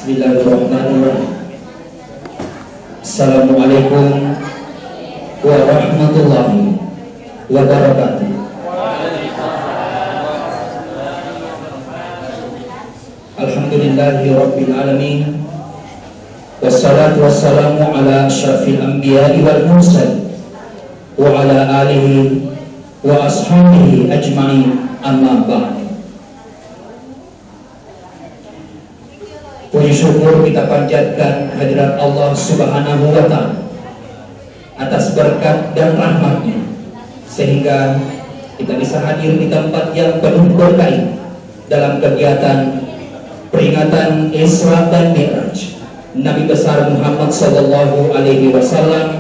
Bismillahirrahmanirrahim. Assalamualaikum warahmatullahi wabarakatuh. Alhamdulillahi rabbil alamin. Wassalatu wassalamu ala asyrafil anbiya'i wal mursalin wa ala alihi wa ashabihi ajma'in, amma ba'd. Puji syukur kita panjatkan hadirat Allah Subhanahu wa Ta'ala atas berkat dan rahmatnya, sehingga kita bisa hadir di tempat yang penuh berkah dalam kegiatan peringatan Isra dan Mi'raj Nabi besar Muhammad sallallahu alaihi wasallam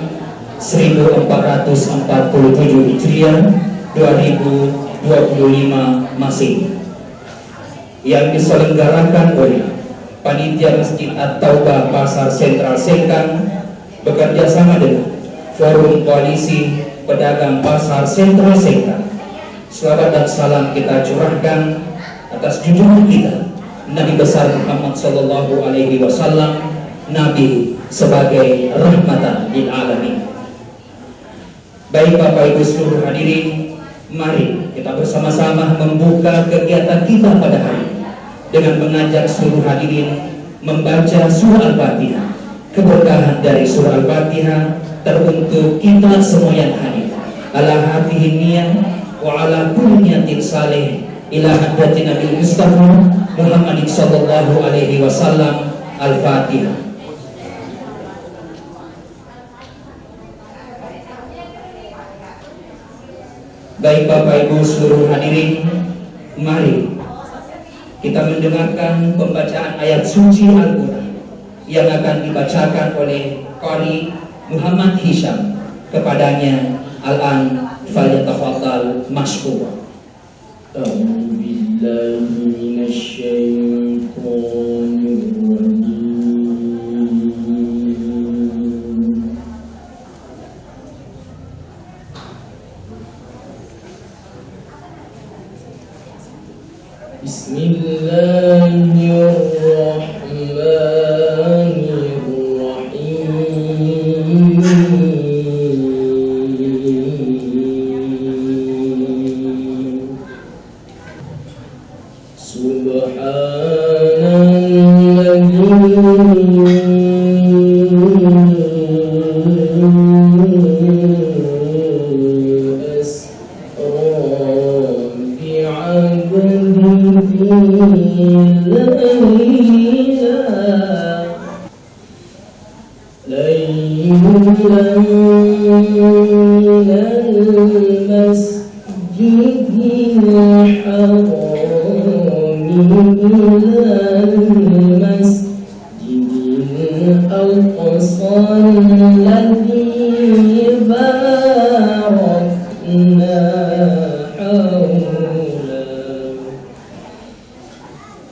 1447 Hijriah 2025 Masehi, yang diselenggarakan oleh Panitia Masjid At-Taubah Pasar Sentral Sengkang bekerja sama dengan Forum Koalisi Pedagang Pasar Sentral Sengkang. Selawat dan salam kita curahkan atas junjungan kita Nabi besar Muhammad sallallahu alaihi wasallam, Nabi sebagai rahmatan lil alamin. Baik Bapak Ibu seluruh hadirin, mari kita bersama-sama membuka kegiatan kita pada hari ini dengan mengajak seluruh hadirin membaca surah Al-Fatihah. Keberkahan dari surah Al-Fatihah teruntuk kita semua yang hadir. Ala hatihi niyah wa ala kulli niyatin salih ila hadratin Nabi Mustafa Muhammad sallallahu alaihi wasallam. Al-Fatihah. Baik Bapak Ibu seluruh hadirin, mari kita mendengarkan pembacaan ayat suci Al-Quran yang akan dibacakan oleh Qari Muhammad Hisham. Kepadanya al-an falyatafaddal mashkura. A'udzu billahi minasyaitonir rajim. Bismillahirrahmanirrahim.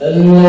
Allah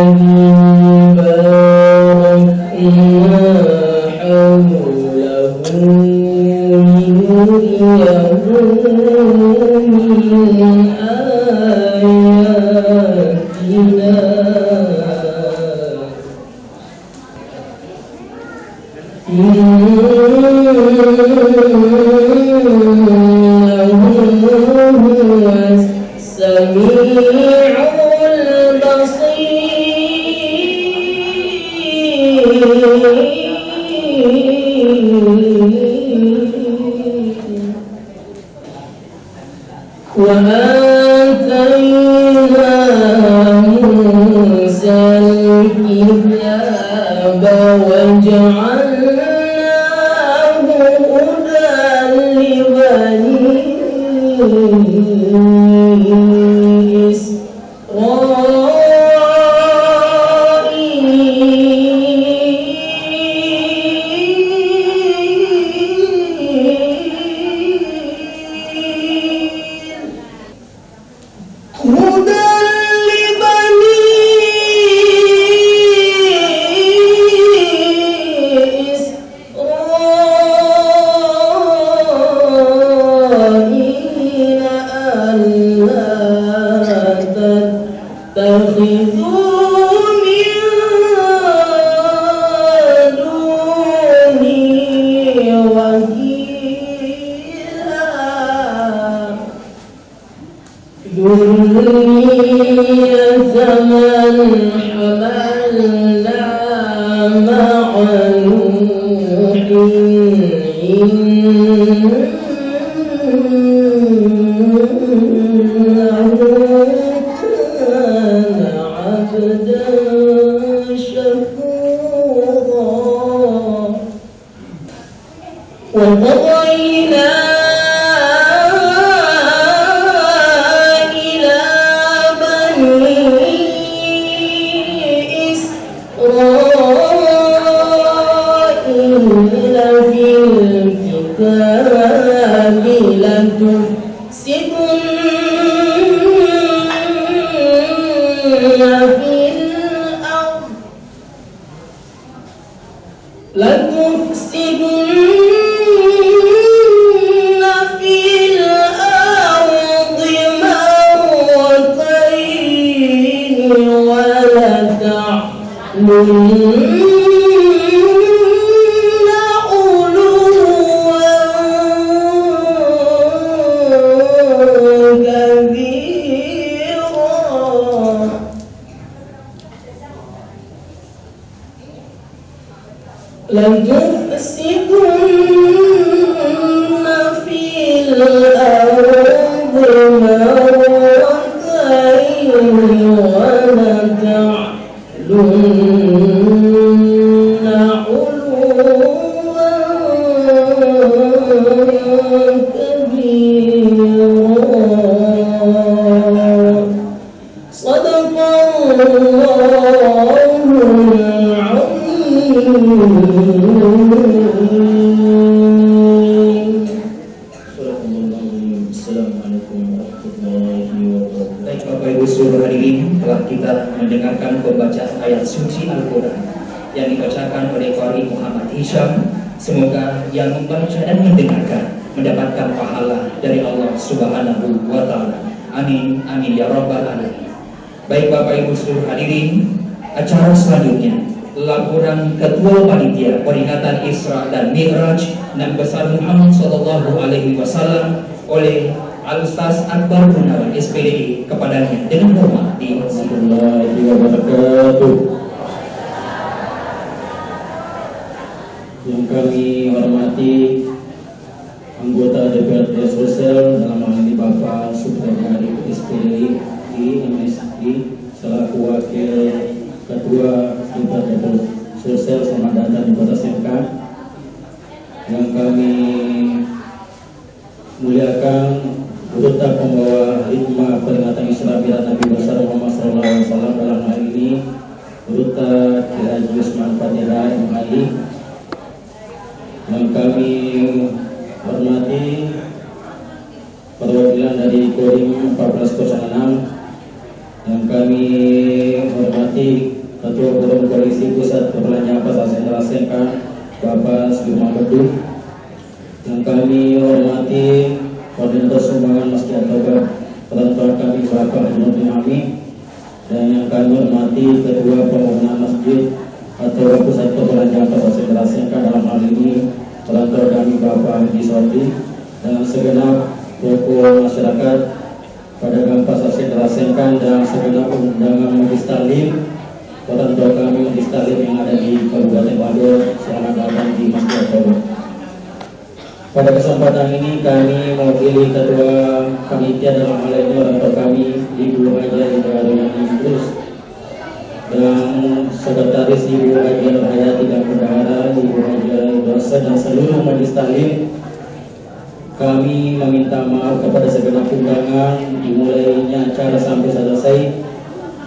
perwakilan dari Kodim 1406 yang kami kami hormati Ketua Forum Koalisi Pusat Perbelanjaan Pasar Sentral SMK Bapak Sudirman Beduk, yang kami hormati Koordinator Sumbangan Masjid At-Taubah Ketua kami Bapak Nurdin Ami, dan yang kami hormati Ketua Pembangunan Masjid atau Pusat Perbelanjaan Pasar Sentral SMK dalam hal ini Ketua kami Bapak Haji Sordi, dan segenap tokoh masyarakat pedagang pasar sentral SMK dan segenap undangan Majelis Taklim, orang tua kami Majelis Taklim yang ada di Kabupaten Waduk, selamat datang di Masjid At-Taubah. Pada kesempatan ini kami mewakili Ketua Panitia dalam hal ini orang tua kami Ibu Haja Ibrahim Idrus, dan Sekretaris Ibu Haja Hayati dan Bendahara Ibu Haja Ibrahim, dan seluruh Majelis Taklim. Kami meminta maaf kepada segenap undangan dimulainya acara sampai selesai.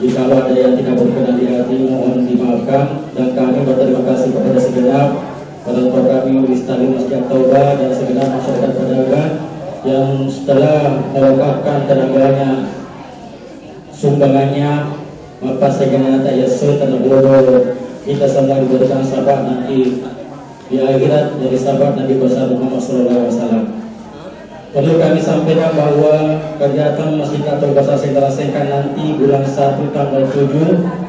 Jika ada yang tidak berkenan di hati, mohon dimaafkan, dan kami berterima kasih kepada segenap orang tua kami Majelis Taklim Masjid At-Taubah dan segenap masyarakat pedagang yang setelah mewakafkan tenaganya, sumbangannya, maka segenap Yesus dan bodoh kita semua diberikan sahabat nanti di akhirat dari sahabat Nabi besar Muhammad SAW. Perlu kami sampaikan bahwa kegiatan Masjid At-Taubah Pasar Sentral SMK nanti bulan 1 tanggal 7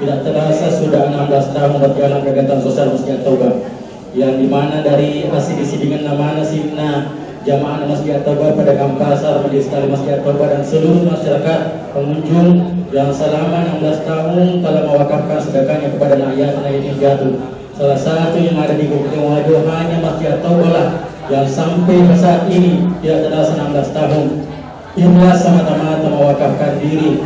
tidak terasa sudah 16 tahun berjalan kegiatan sosial Masjid At-Taubah, yang dimana dari ACDC dengan nama Simna Jamaah Masjid At-Taubah, pedagang pasar, Majelis Taklim Masjid At-Taubah, dan seluruh masyarakat pengunjung yang selama 16 tahun telah mewakafkan sedekahnya kepada rakyat yatim piatu. Salah satu yang ada di Kabupaten Waduk hanya Masjid At-Taubah lah yang sampai saat ini tidak terasa 16 tahun ikhlas semata-mata mewakafkan diri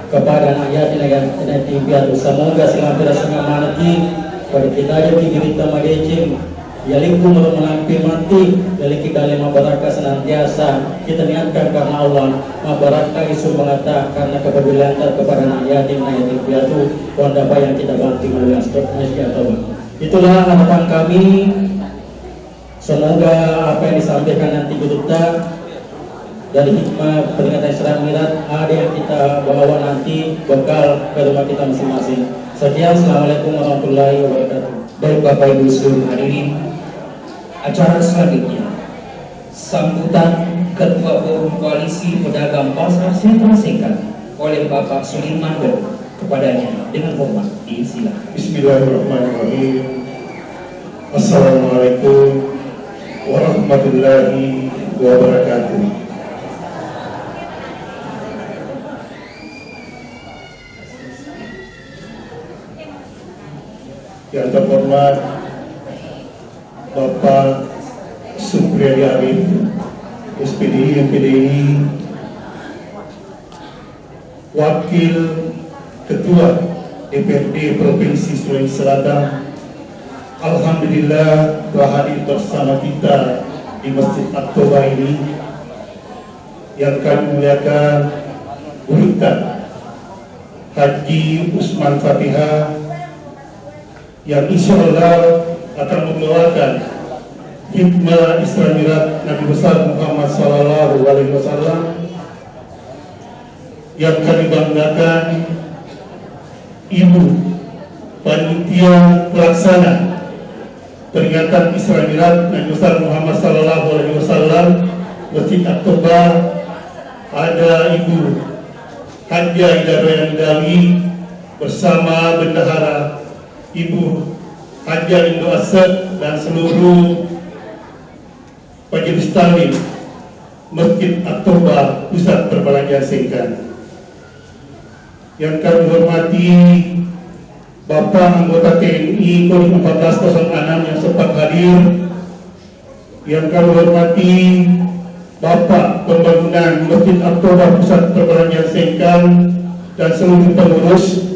kepada rakyat yatim piatu. Semoga selama manati pada kita aja kita madecim yalikum melampir mati dari kita lima barakah senantiasa kita niatkan karena Allah, barakah isu mengatakan karena kepedulian kepada rakyat yatim piatu apa yang kita bantu melalui Masjid At-Taubah. Itulah harapan kami. Semoga apa yang disampaikan nanti kita dari hikmah peringatan Isra Mi'raj ada yang kita bawa nanti bekal ke rumah kita masing-masing. Sekian, assalamualaikum warahmatullahi wabarakatuh. Baik Bapak Ibu seluruh hadirin, acara selanjutnya sambutan Ketua Forum Koalisi Pedagang Pasar Sentral SMK oleh Bapak Sudirman Beduk. Kepadanya dengan hormat disilakan. Bismillahirrahmanirrahim. Assalamualaikum warahmatullahi wabarakatuh. Yang terhormat Bapak Supriyadi Arif, SPDI, MPDI, Wakil Ketua DPRD Provinsi Sulawesi Selatan, alhamdulillah telah hadir bersama kita di Masjid At-Taubah ini. Yang kami muliakan Ustaz Haji Usman Fatihah, yang insya Allah akan membawakan hikmah Isra Mi'raj Nabi besar Muhammad SAW. Yang kami banggakan Ibu Panitia Pelaksana peringatan Isra Mi'raj Nabi besar Muhammad SAW Masjid At-Taubah, ada Ibu Haja Ibrahim Idrus bersama Bendahara Ibu Haja Indo Asad dan seluruh Majelis Taklim Masjid At-Taubah Pusat Perbelanjaan SMK. Yang kami hormati Bapak anggota TNI Kodim 1406 yang sempat hadir. Yang kami hormati Bapak Pembangunan Masjid At-Taubah Pusat Perbelanjaan SMK dan seluruh pengurus.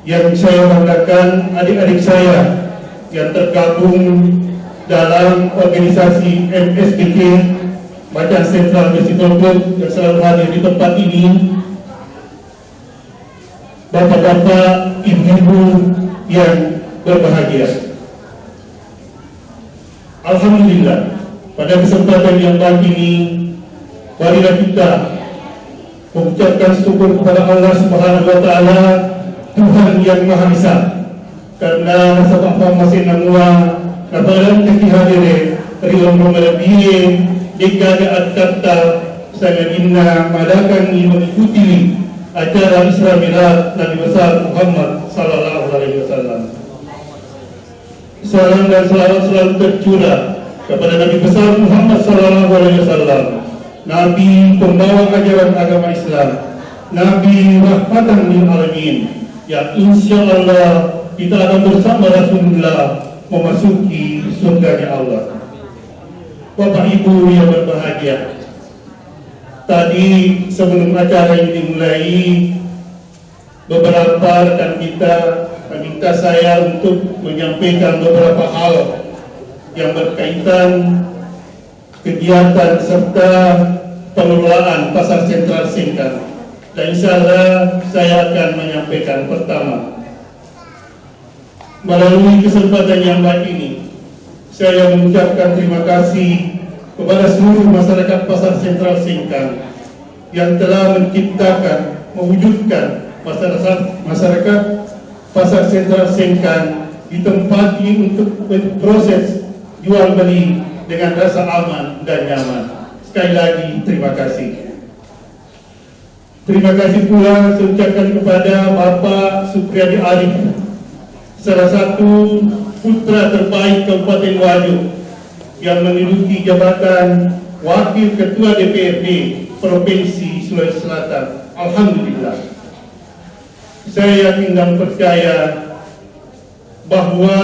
Yang saya banggakan adik-adik saya yang tergabung dalam organisasi MSBK Badan Sentral Masjid At-Taubah yang selalu hadir di tempat ini. Bapak-bapak, ibu-ibu yang berbahagia, alhamdulillah pada kesempatan yang baik ini marilah kita mengucapkan syukur kepada Allah Subhanahu wa taala, Tuhan yang Maha Esa, karena sabab masih namua nabaran kaki hadire riwang memalabiye dikada at-kata sangat inna malakan mengikuti acara Isra Mi'raj Nabi besar Muhammad sallallahu alaihi wasallam. Salam dan selawat selalu tercurah kepada Nabi besar Muhammad sallallahu alaihi wasallam, Nabi pembawa ajaran agama Islam, Nabi rahmatan lil alamin, yang insya Allah kita akan bersama Rasulullah memasuki surganya Allah. Bapak Ibu yang berbahagia, tadi sebelum acara ini dimulai, beberapa rekan kita meminta saya untuk menyampaikan beberapa hal yang berkaitan kegiatan serta pengelolaan pasar sentral Sengkang. Dan insya Allah saya akan menyampaikan pertama, melalui kesempatan yang baik ini, saya mengucapkan terima kasih kepada seluruh masyarakat pasar sentral Sengkang yang telah menciptakan, mewujudkan masyarakat pasar sentral Sengkang ditempati untuk proses jual beli dengan rasa aman dan nyaman. Sekali lagi terima kasih. Terima kasih pula saya ucapkan kepada Bapak Supriyadi Arif, salah satu putra terbaik Kabupaten Wajo yang menduduki jabatan Wakil Ketua DPRD Provinsi Sulawesi Selatan. Alhamdulillah. Saya yakin dan percaya bahwa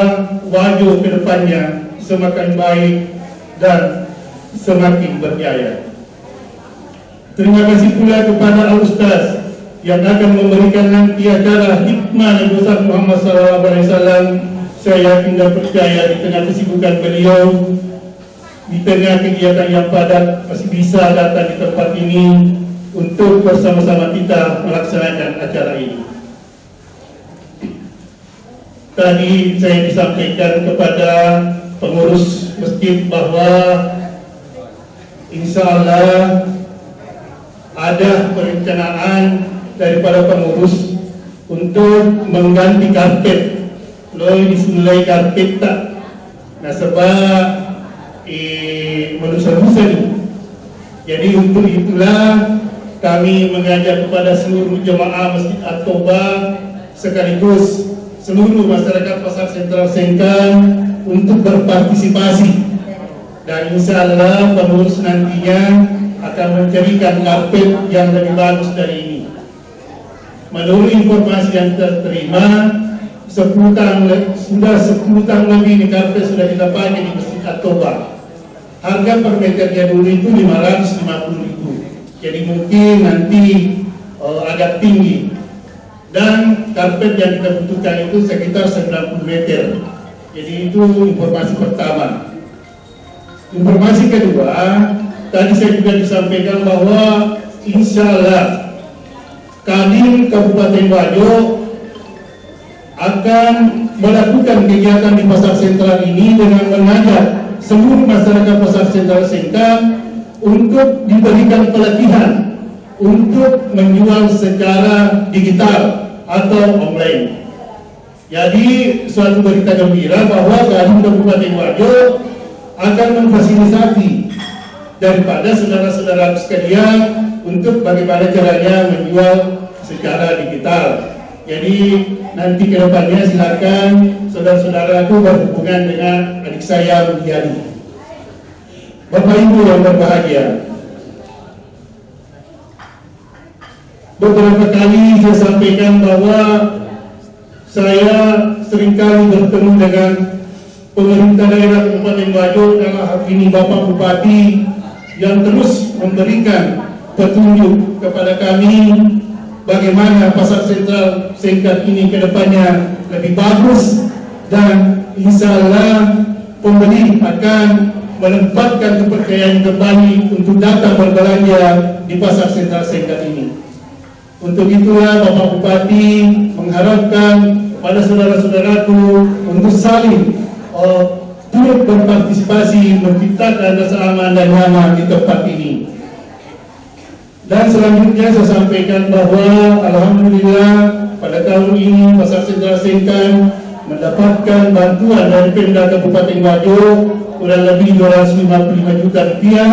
Wajo ke depannya semakin baik dan semakin berjaya. Terima kasih pula kepada Al-Ustaz yang akan memberikan nanti acara hikmah Nabi besar Muhammad SAW. Saya yakin dan percaya di tengah kesibukan beliau, di tengah kegiatan yang padat, masih bisa datang di tempat ini untuk bersama-sama kita melaksanakan acara ini. Tadi saya disampaikan kepada pengurus masjid bahwa insya Allah ada perencanaan daripada pengurus untuk mengganti karpet. Loh disulai karpet tak? Nah sebab menusa-nusa nih. Jadi untuk itulah kami mengajak kepada seluruh jemaah Masjid At-Taubah sekaligus seluruh masyarakat pasar sentral Sengkang untuk berpartisipasi, dan insya Allah pengurus nantinya akan mencarikan karpet yang lebih bagus dari ini. Menurut informasi yang terterima, 10 tahun lebih ini karpet sudah kita pakai di Masjid At-Taubah. Harga per meternya dulu itu 550.000, jadi mungkin nanti agak tinggi. Dan karpet yang kita butuhkan itu sekitar 90 meter. Jadi itu informasi pertama. Informasi kedua, tadi saya juga disampaikan bahwa insya Allah Kadin Kabupaten Wajo akan melakukan kegiatan di pasar sentral ini dengan mengajak seluruh masyarakat pasar sentral Sengkang untuk diberikan pelatihan untuk menjual secara digital atau online. Jadi suatu berita gembira bahwa Kadin Kabupaten Wajo akan memfasilitasi daripada saudara-saudara sekalian untuk bagaimana caranya menjual secara digital. Jadi nanti ke depannya silakan saudara-saudaraku berhubungan dengan adik saya Mulyadi. Bapak Ibu yang berbahagia, beberapa kali saya sampaikan bahwa saya seringkali bertemu dengan pemerintah daerah Kabupaten Wajo, dalam hal ini Bapak Bupati, yang terus memberikan petunjuk kepada kami bagaimana pasar sentral Sengkang ini ke depannya lebih bagus, dan insya Allah pembeli akan menempatkan kepercayaan kembali untuk datang berbelanja di pasar sentral Sengkang ini. Untuk itulah Bapak Bupati mengharapkan kepada saudara-saudaraku untuk saling turut berpartisipasi menciptakan rasa aman dan nyaman di tempat ini. Dan selanjutnya saya sampaikan bahwa Alhamdulillah pada tahun ini Pasar Sentral Sengkang mendapatkan bantuan dari Pemda Kabupaten Wajo kurang lebih 255 juta rupiah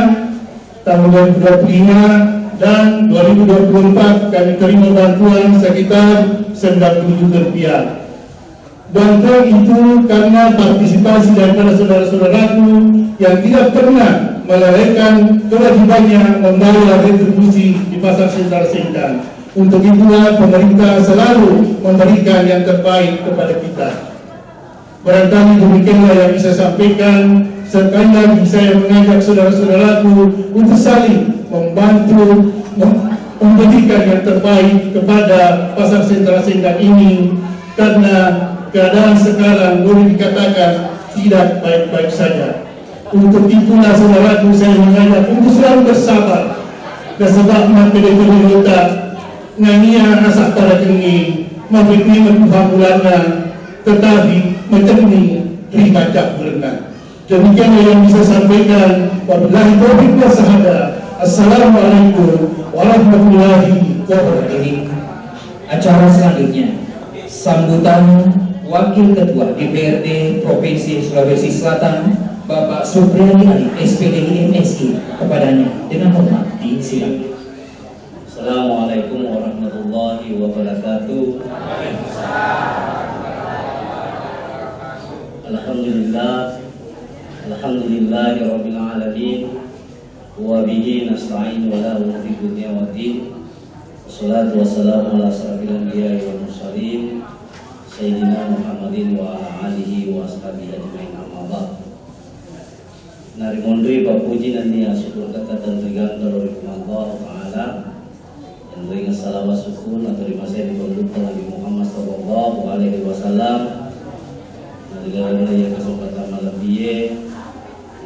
tahun 2025, dan 2024 kami terima bantuan sekitar 90 juta rupiah. Bantuan itu karena partisipasi daripada saudara-saudaraku yang tidak pernah melalaikan kewajibannya membayar retribusi di Pasar Sentral Sengkang. Untuk itulah pemerintah selalu memberikan yang terbaik kepada kita. Barangkali demikianlah yang bisa sampaikan. Sekali lagi saya mengajak saudara-saudaraku untuk saling membantu memberikan yang terbaik kepada Pasar Sentral Sengkang ini, karena keadaan sekarang boleh dikatakan tidak baik-baik saja. Untuk itulah saudaraku saya mengajak untuk selalu bersabar. Kesebab PDP Kota ngania asak pada kengi memberi Tuhan bulannya, tetapi mencerni riba jak berenang. Demikian yang bisa sampaikan. Wabillahi taufiq wal hidayah. Assalamualaikum warahmatullahi wabarakatuh. Acara selanjutnya sambutan Wakil Ketua DPRD Provinsi Sulawesi Selatan Bapak Supriyadi Ali SPDI MSI, kepadanya dengan hormat disilakan. Assalamualaikum warahmatullahi wabarakatuh. Alhamdulillahirabbil alamin wa bihi nasta'in wa la ilaha illa huwa. Wassalatu wassalamu ala asyrafil anbiya'i wal mursalin Sayyidina Muhammadin wa ala alihi wa ashabihi ajma'in, amma ba'd. Nari mondoi papuji nanti syukur kata dan tergantung dari Allah Ta'ala, dan berikan salawat syukur atau terima kasih di Nabi Muhammad sallallahu alaihi wasallam. Negara yang kesempatan malam biye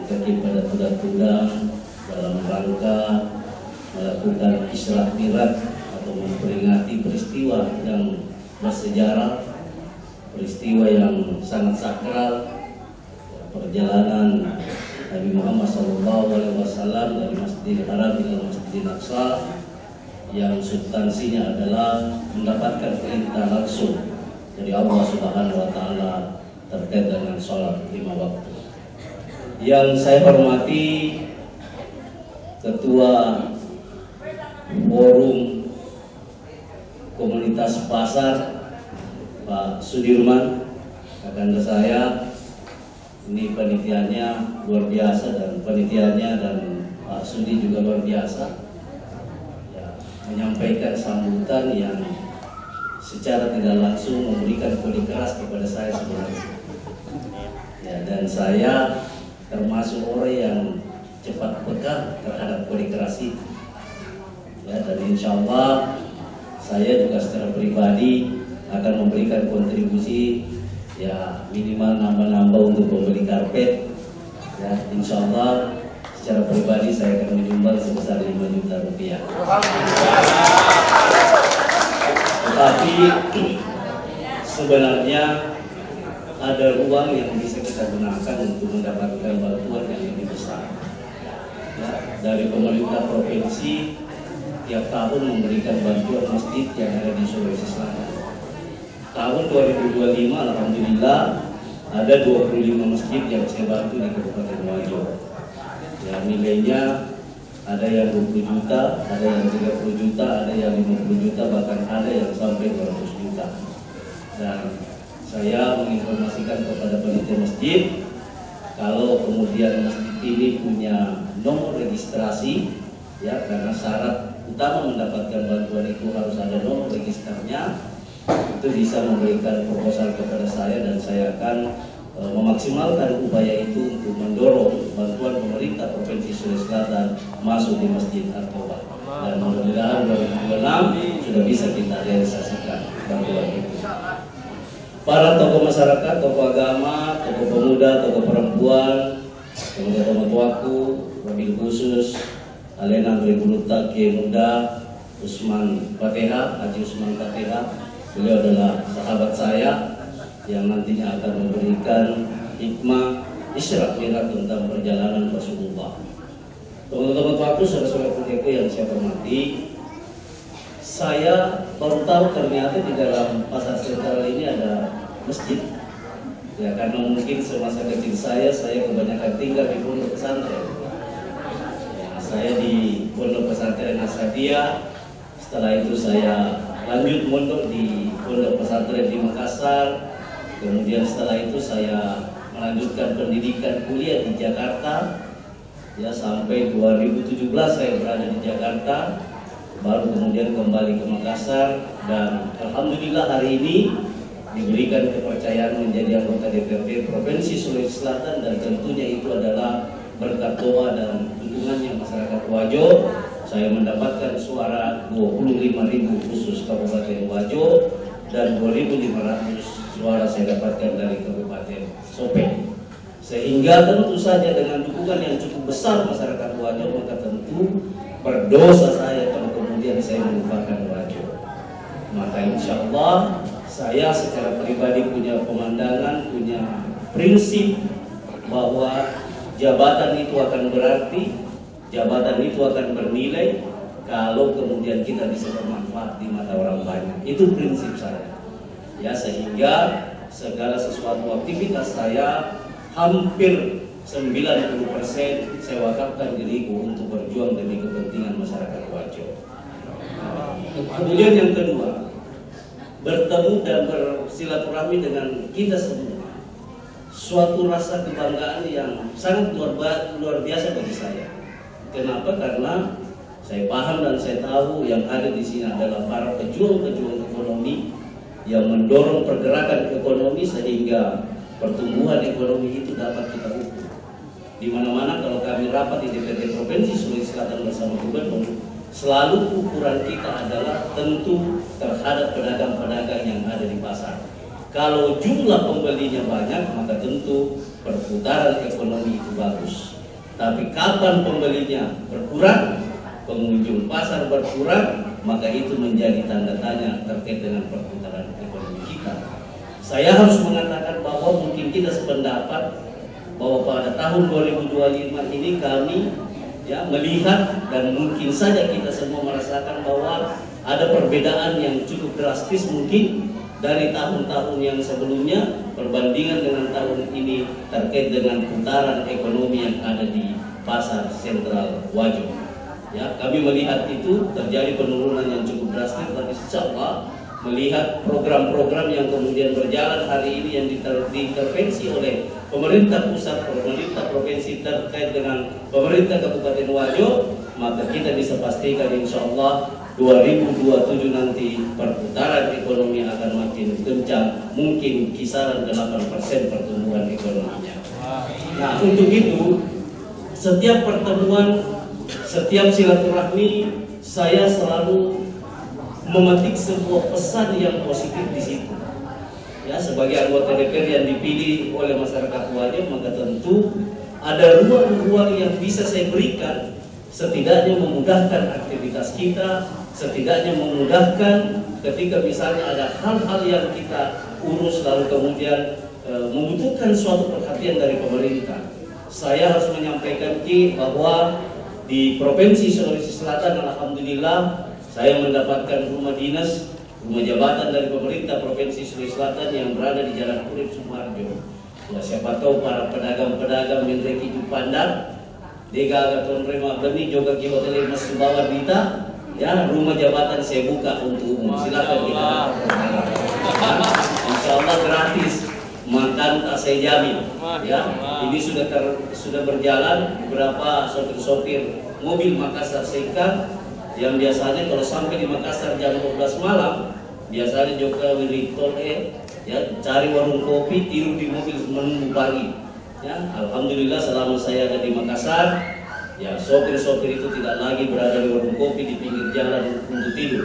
kita pada tudang-tudang dalam rangka melakukan Isra Mi'raj atau memperingati peristiwa yang bersejarah, peristiwa yang sangat sakral, perjalanan Nabi Muhammad SAW dari Masjidil Haram ke Masjidil Aqsa, yang substansinya adalah mendapatkan perintah langsung dari Allah Subhanahu wa Ta'ala terkait dengan sholat 5 waktu. Yang saya hormati Ketua Forum Komunitas Pasar Pak Sudirman, kakanda saya, ini panitianya luar biasa, dan panitianya dan Pak Sudi juga luar biasa ya, menyampaikan sambutan yang secara tidak langsung memberikan kode keras kepada saya sebenarnya ya, dan saya termasuk orang yang cepat peka terhadap kode keras itu ya, dan insya Allah saya juga secara pribadi akan memberikan kontribusi ya, minimal nambah-nambah untuk membeli karpet ya, insya Allah secara pribadi saya akan menyumbang sebesar 5 juta rupiah. Tetapi sebenarnya ada ruang yang bisa kita gunakan untuk mendapatkan bantuan yang lebih besar ya, dari pemerintah provinsi. Tiap tahun memberikan bantuan masjid yang ada di Sulawesi Selatan. Tahun 2025 alhamdulillah ada 25 masjid yang saya bantu di Kabupaten Wajo. Ya, nilainya ada yang 20 juta, ada yang 30 juta, ada yang 50 juta, bahkan ada yang sampai 200 juta. Dan saya menginformasikan kepada panitia masjid, kalau kemudian masjid ini punya nomor registrasi ya, karena syarat utama mendapatkan bantuan itu harus ada nomor registernya, itu bisa memberikan proposal kepada saya, dan saya akan memaksimalkan upaya itu untuk mendorong bantuan pemerintah Provinsi Sulawesi Selatan masuk di Masjid Ar-Tawbah, dan mudah-mudahan 2026 sudah bisa kita realisasikan bantuan itu. Para tokoh masyarakat, tokoh agama, tokoh pemuda, tokoh perempuan, teman-teman tuaku, wabil khusus Alena Tribunuta Kiai Muda Usman Fatihah, Haji Usman Fatihah. Beliau adalah sahabat saya yang nantinya akan memberikan hikmah Isra Mi'raj tentang perjalanan Rasulullah. Teman-teman waktu, saudara-saudara pendeku yang saya hormati, saya baru tahu ternyata di dalam pasar sentral ini ada masjid. Ya, karena mungkin semasa kecil saya kebanyakan tinggal di pondok pesantren. Ya, saya di pondok pesantren Asadia. Setelah itu saya lanjut mondok di pondok pesantren di Makassar. Kemudian setelah itu saya melanjutkan pendidikan kuliah di Jakarta. Ya, sampai 2017 saya berada di Jakarta, baru kemudian kembali ke Makassar, dan alhamdulillah hari ini diberikan kepercayaan menjadi anggota DPRD Provinsi Sulawesi Selatan, dan tentunya itu adalah berkat doa dan dukungannya masyarakat Wajo. Saya mendapatkan suara 25.000 khusus Kabupaten Wajo dan 2.500 suara saya dapatkan dari Kabupaten Sopeng. Sehingga tentu saja dengan dukungan yang cukup besar masyarakat Wajo, maka tentu berdosa saya kalau kemudian saya melupakan Wajo. Maka insya Allah saya secara pribadi punya pemandangan, punya prinsip bahwa jabatan itu akan berarti, jabatan itu akan bernilai kalau kemudian kita bisa bermanfaat di mata orang banyak. Itu prinsip saya. Ya, sehingga segala sesuatu aktivitas saya hampir 90% saya wakafkan diriku untuk berjuang demi kepentingan masyarakat Wajo. Kemudian yang kedua, bertemu dan bersilaturahmi dengan kita semua, suatu rasa kebanggaan yang sangat luar biasa bagi saya. Kenapa? Karena saya paham dan saya tahu yang ada di sini adalah para pejuang-pejuang ekonomi yang mendorong pergerakan ekonomi sehingga pertumbuhan ekonomi itu dapat kita ukur. Di mana-mana kalau kami rapat di DPRD Provinsi Sulawesi Selatan bersama Gubernur, selalu ukuran kita adalah tentu terhadap pedagang-pedagang yang ada di pasar. Kalau jumlah pembelinya banyak, maka tentu perputaran ekonomi itu bagus. Tapi kapan pembelinya berkurang, pengunjung pasar berkurang, maka itu menjadi tanda tanya terkait dengan perputaran ekonomi kita. Saya harus mengatakan bahwa mungkin kita sependapat bahwa pada tahun 2025 ini kami melihat, dan mungkin saja kita semua merasakan bahwa ada perbedaan yang cukup drastis mungkin dari tahun-tahun yang sebelumnya perbandingan dengan tahun ini terkait dengan putaran ekonomi yang ada di pasar sentral Wajo. Ya, kami melihat itu terjadi penurunan yang cukup drastis, tapi insya Allah melihat program-program yang kemudian berjalan hari ini yang diintervensi oleh pemerintah pusat, pemerintah provinsi terkait dengan pemerintah Kabupaten Wajo, maka kita bisa pastikan insya Allah 2027 nanti perputaran ekonomi akan makin kencang, mungkin kisaran 8% pertumbuhan ekonominya. Nah, untuk itu setiap pertemuan, setiap silaturahmi, saya selalu memetik sebuah pesan yang positif di situ. Ya, sebagai anggota DPR yang dipilih oleh masyarakat Wajo, maka tentu ada ruang-ruang yang bisa saya berikan, setidaknya memudahkan aktivitas kita, setidaknya memudahkan ketika misalnya ada hal-hal yang kita urus lalu kemudian membutuhkan suatu perhatian dari pemerintah. Saya harus menyampaikan bahwa di Provinsi Sulawesi Selatan alhamdulillah saya mendapatkan rumah dinas, rumah jabatan dari pemerintah Provinsi Sulawesi Selatan yang berada di Jalan Urip Sumarjo. Ya, siapa tahu para pedagang-pedagang menreki Pandar, Dega Agaton Rema Beni juga Hotel Mas Sumbawa Dita, ya, rumah jabatan saya buka untuk umum. Silakan kita datang. Insya Allah gratis, makan tak saya jamin. Ya, ini sudah berjalan beberapa sopir-sopir mobil Makassar Singkat yang biasanya kalau sampai di Makassar jam 12 malam, biasanya juga wirikol ya, cari warung kopi, tidur di mobil menunggu pagi. Ya, alhamdulillah selama saya ada di Makassar, ya sopir-sopir itu tidak lagi berada di warung kopi di pinggir jalan untuk tidur.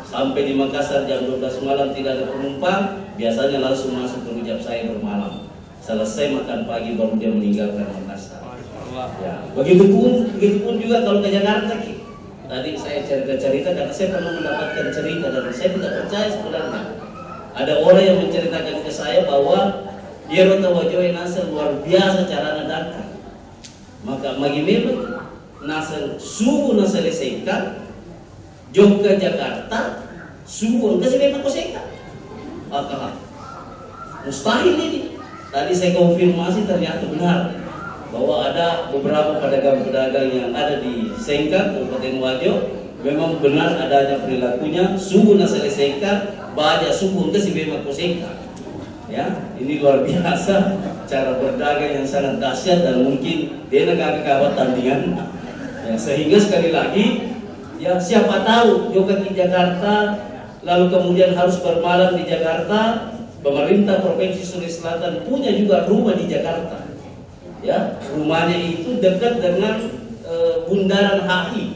Sampai di Makassar jam 12 malam tidak ada penumpang, biasanya langsung masuk ke rujak saya bermalam. Selesai makan pagi baru dia meninggalkan Makassar. Ya, begitupun juga kalau ke Jakarta. Tadi saya cerita karena saya pernah mendapatkan cerita dan saya tidak percaya sebenarnya. Ada orang yang menceritakan ke saya bahwa dia Rota Wajo Nasir luar biasa cara nadaka. Maka bagaimana subuh na selesaikan, jog ke Jakarta, subuh ke sini makoseka. Apakah mustahil ini? Tadi saya konfirmasi ternyata benar bahwa ada beberapa pedagang-pedagang yang ada di Sengkang, Kabupaten Wajo, memang benar adanya perilakunya subuh na selesaikan, baca subuh ke sini makoseka. Ya, ini luar biasa cara berdagang yang sangat dahsyat dan mungkin dia negara kawat tandingan. Ya, sehingga sekali lagi, ya siapa tahu juga di Jakarta, lalu kemudian harus bermalam di Jakarta. Pemerintah Provinsi Sulawesi Selatan punya juga rumah di Jakarta. Ya, rumahnya itu dekat dengan bundaran HI.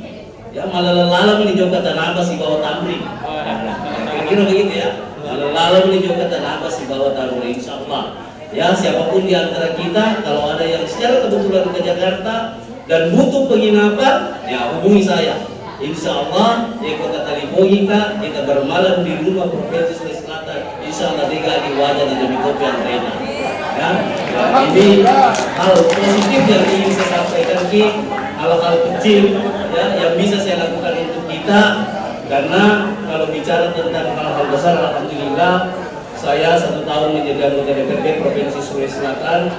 Ya, malah di Jogja Tanaba si bawah Tamrin. Kira-kira begitu ya. Lalu menuju ke Tanaba si bawah Tamrin, insya Allah. Ya, siapapun di antara kita kalau ada yang secara kebetulan ke Jakarta dan butuh penginapan, ya hubungi saya. Insya Allah di Kota Talipogika kita bermalam di rumah Provinsi Sulawesi Selatan. Insya Allah di wajah dan demi kopi yang rena. Ya, ini hal positif yang ingin saya sampaikan Ki, hal-hal kecil ya yang bisa saya lakukan untuk kita. Karena kalau bicara tentang hal-hal besar, alhamdulillah saya 1 tahun menjadi anggota DPRD Provinsi Sulawesi Selatan.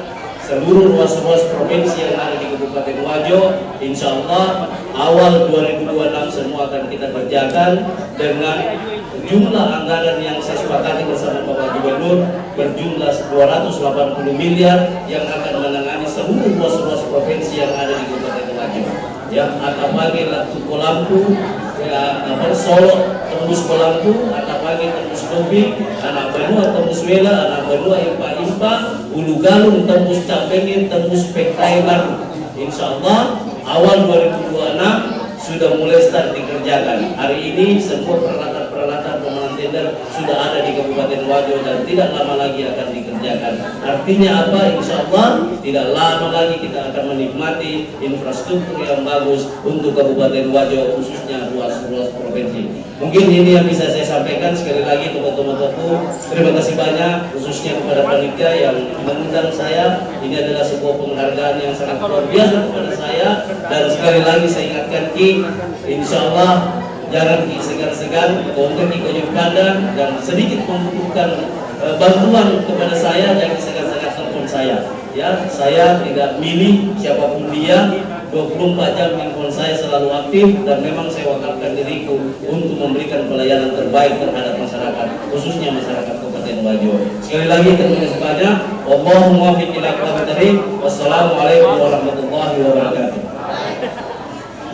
Seluruh ruas-ruas provinsi yang ada di Kabupaten Wajo, insya Allah awal 2026 semua akan kita kerjakan dengan jumlah anggaran yang saya sepakati bersama Bapak Gubernur berjumlah 280 miliar yang akan menangani seluruh ruas-ruas provinsi yang ada di Kabupaten Wajo. Ya, Atapagi, Tuku Lampu, ya, Solo, tembus Kolampu, Atapagi, tembus Dobik, Anak Benua, tembus Wela, Anak Benua, Impa-Impa, Ulu Galung, tembus Campengin, tembus Pektai Baru. Insya Allah awal 2026 sudah mulai start dikerjakan. Hari ini semua peralatan pemenang tender sudah ada di Kabupaten Wajo dan tidak lama lagi akan dikerjakan. Artinya apa? Insya Allah tidak lama lagi kita akan menikmati infrastruktur yang bagus untuk Kabupaten Wajo, khususnya ruas-ruas provinsi. Mungkin ini yang bisa saya sampaikan. Sekali lagi teman-temanku, terima kasih banyak khususnya kepada panitia yang mengundang saya. Ini adalah sebuah penghargaan yang sangat luar biasa kepada saya, dan sekali lagi saya ingatkan Ki, insya Allah jangan segan-segan untuk ikut pandang dan sedikit membutuhkan bantuan kepada saya, jangan segan-segan telepon saya. Ya, saya tidak milih siapapun dia, 24 jam handphone saya selalu aktif dan memang saya wakalkan diriku untuk memberikan pelayanan terbaik terhadap masyarakat, khususnya masyarakat Kabupaten Wajo. Sekali lagi terima kasih banyak. Allahumma muwaffiq ila aqwamit thariq. Wassalamualaikum warahmatullahi wabarakatuh.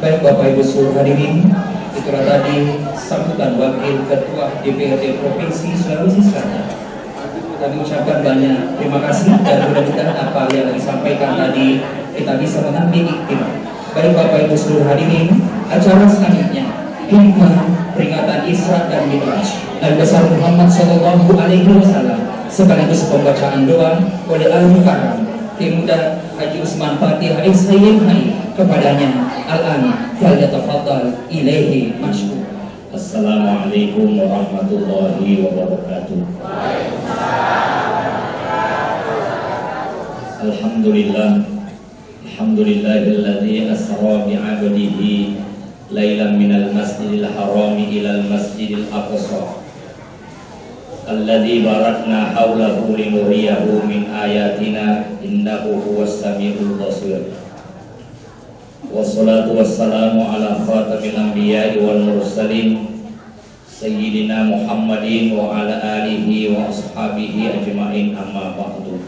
Baik Bapak Ibu seluruh hadirin, itulah tadi sambutan Wakil Ketua DPRD Provinsi Sulawesi Selatan. Kami ucapkan banyak terima kasih dan mudah-mudahan apa yang disampaikan tadi kita bisa mengambil iktibar. Baik Bapak Ibu seluruh hadirin, acara selanjutnya hikmah peringatan Isra dan Mi'raj Nabi besar Muhammad Sallallahu Alaihi Wasallam sekaligus pembacaan doa oleh Al-Mukarram Muda Haji Usman Fatih Sayyid kepadanya. Al-an falyatafaddal ilaihi mashkur. Assalamualaikum warahmatullahi wabarakatuh. Alhamdulillahilladzi asra bi'abdihi lailan minal masjidil harami ilal masjidil aqsa alladzi barakna haulahu linuriyahu min ayatina innahu huwas samiul basir. Wassalatu wassalamu ala khatamil anbiya'i wal mursalin sayyidina Muhammadin wa ala alihi wa ashabihi ajma'in, amma ba'du.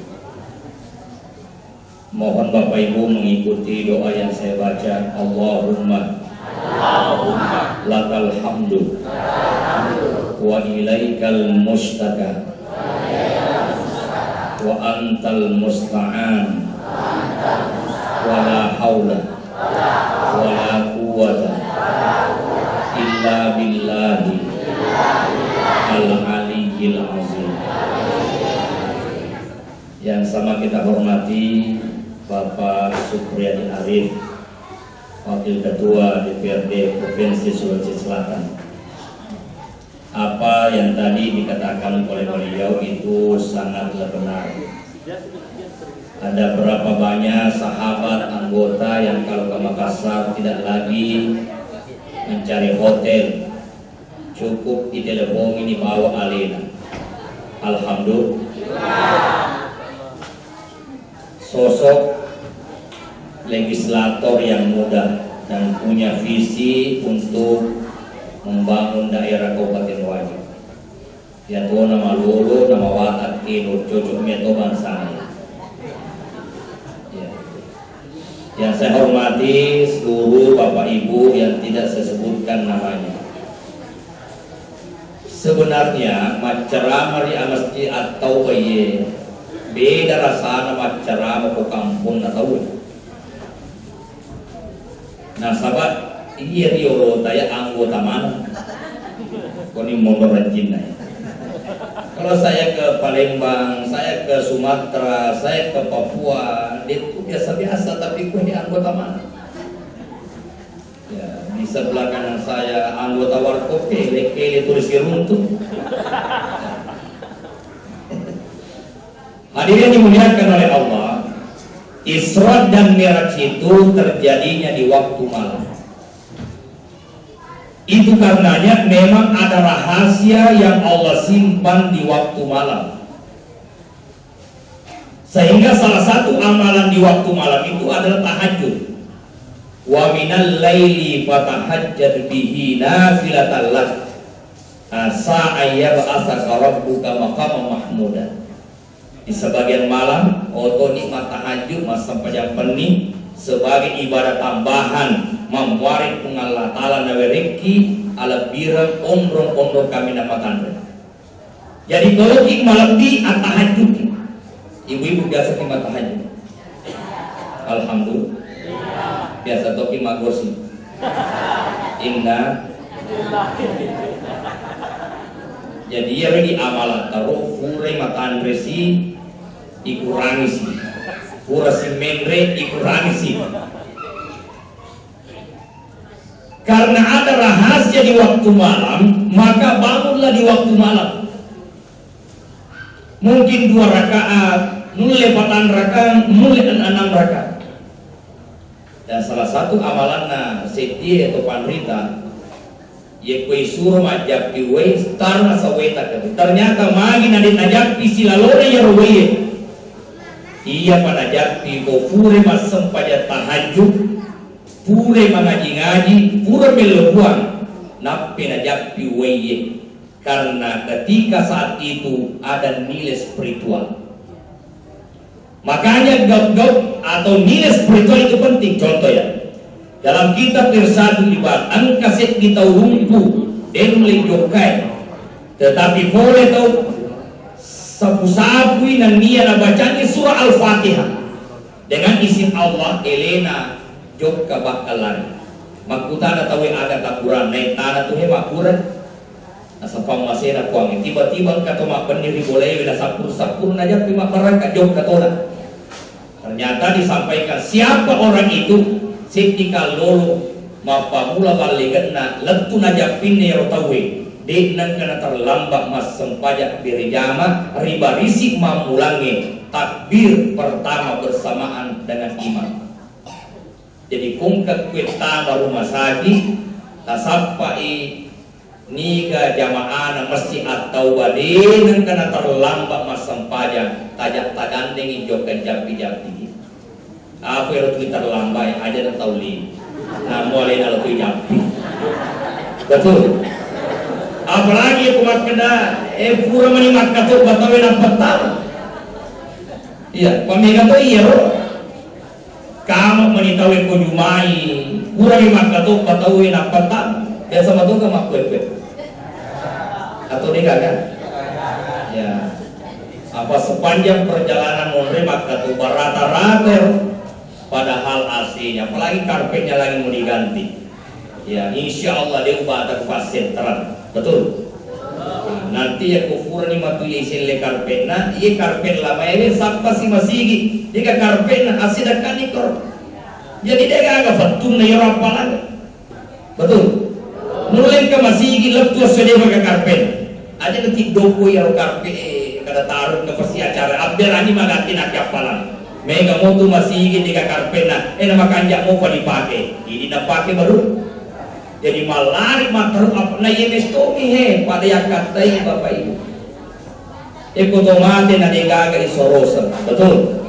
Mohon Bapak Ibu mengikuti doa yang saya baca. Allahumma lakal hamdu wa ilaikal mustaka wa antal musta'an wa la hawla wa la quwwata illa billahi al-aliyyil azim. Yang sama kita hormati Bapak Supriyadi Arif, Wakil Ketua DPRD Provinsi Sulawesi Selatan. Apa yang tadi dikatakan oleh beliau itu sangatlah benar. Ada berapa banyak sahabat anggota yang kalau ke Makassar tidak lagi mencari hotel, cukup di telepon ini bawa alena. Alhamdulillah. Sosok legislator yang muda dan punya visi untuk membangun daerah Kabupaten Wajo. Ya tuh nama lulu, nama watak kinur, cocok meto bangsa. Yang saya hormati seluruh Bapak Ibu yang tidak saya sebutkan namanya. Sebenarnya ceramah di masjid atau bayi beda rasanya ceramah ke kampung atau. Nah sahabat, ini Rio saya anggota mana? Koni motor rajin. Kalau saya ke Palembang, saya ke Sumatera, saya ke Papua, itu biasa-biasa, tapi ini anggota mana? Ya, di sebelah kanan saya anggota Warkop, kele tulis runtuh. Hadirin dimuliakan oleh Allah, Isra dan Mi'raj itu terjadinya di waktu malam. Itu karenanya memang ada rahasia yang Allah simpan di waktu malam. Sehingga salah satu amalan di waktu malam itu adalah tahajud. Wa minal laili fatahajjad bihi nafilatan lak asa ayyab'atsaka rabbuka maqaman mahmuda. Di sebagian malam oto nikmat tahajud masa panjang pening sebagai ibadah tambahan memuarik pengalah ta'ala nawereki ala birang ondrong kami namakan. Jadi kalau di malam di tahajud, ibu-ibu biasa di tahajud. Alhamdulillah. Biasa toki magosi. Inna. Jadi ya di amalan taruh fure makan resi ikurangi sih. Pura si menre ikurangi sih. Karena ada rahasia di waktu malam, maka bangunlah di waktu malam. Mungkin 2 rakaat, mulai 4 rakaat, mulai 6 rakaat. Dan salah satu amalanna setia atau panrita, ye kue suruh majak piwe, tarna saweta ke. Ternyata magi nadit najak pi silalore ya rowe. Iya pada jakti pure masem pada tahajud, pure mengaji-ngaji, pure melebuan, nape najak piweye. Karena ketika saat itu ada nilai spiritual. Makanya gap-gap atau nilai spiritual itu penting. Contoh ya, dalam kitab Irsadul Ibad, angkaset kita rumpu, denulek jokai. Tetapi boleh tahu sapu-sapu yang dia bacanya surah Al-Fatihah dengan izin Allah Elena jokka bakalan makutana tahu ada takuran naik tanah tuh makuran asapang masera kuang tiba-tiba kata mak pendiri boleh bila sapur aja pima mereka jokka tola. Ternyata disampaikan siapa orang itu setika lolo mapa mula baligana letu aja pinne rotawe dengan kena terlambat mas sempajak birijama riba risik mamulangi takbir pertama bersamaan dengan imam. Jadi kungkat kita baru masagi tasapai niga jamaah na masjid atau badin kena terlambat mas sempajak tajak tagandeng ijokan japi-japi. Apa yang itu terlambat aja dan tauli. Nah mulai kalau tu japi. Betul. Apalagi kumat kena pura menimak katuk batawe nak petang. Iya, pamiga to iya ro. Kamu menitawi kujumai pura menimak katuk batawe nak petang. Ya sama tu kamu kue. Atau dia kan? Ya. Apa sepanjang perjalanan menerima katuk rata-rata padahal aslinya apalagi karpetnya lagi mau diganti. Ya, insya Allah dia ubah ada pasien terang. Betul. Nah, nanti ya kufur ni matu isin le karpetna, ye karpet lama ini sampai si masigi, dia karpetna asida kanikor. Jadi dia agak fatum na yora palang. Betul. Nulen ke masigi letu sudah pakai karpet. Aja ketik doko ya karpet kada taruh ke pasti acara abder ani magati nak palang. Mega mo tu masih di karpet na, nama kanjak mo pa dipakai, ini na pakai baru. Jadi malari mataru apa na yemes tomi he pada yang katai bapak ibu. Ekotomate na degaga isorosa, betul?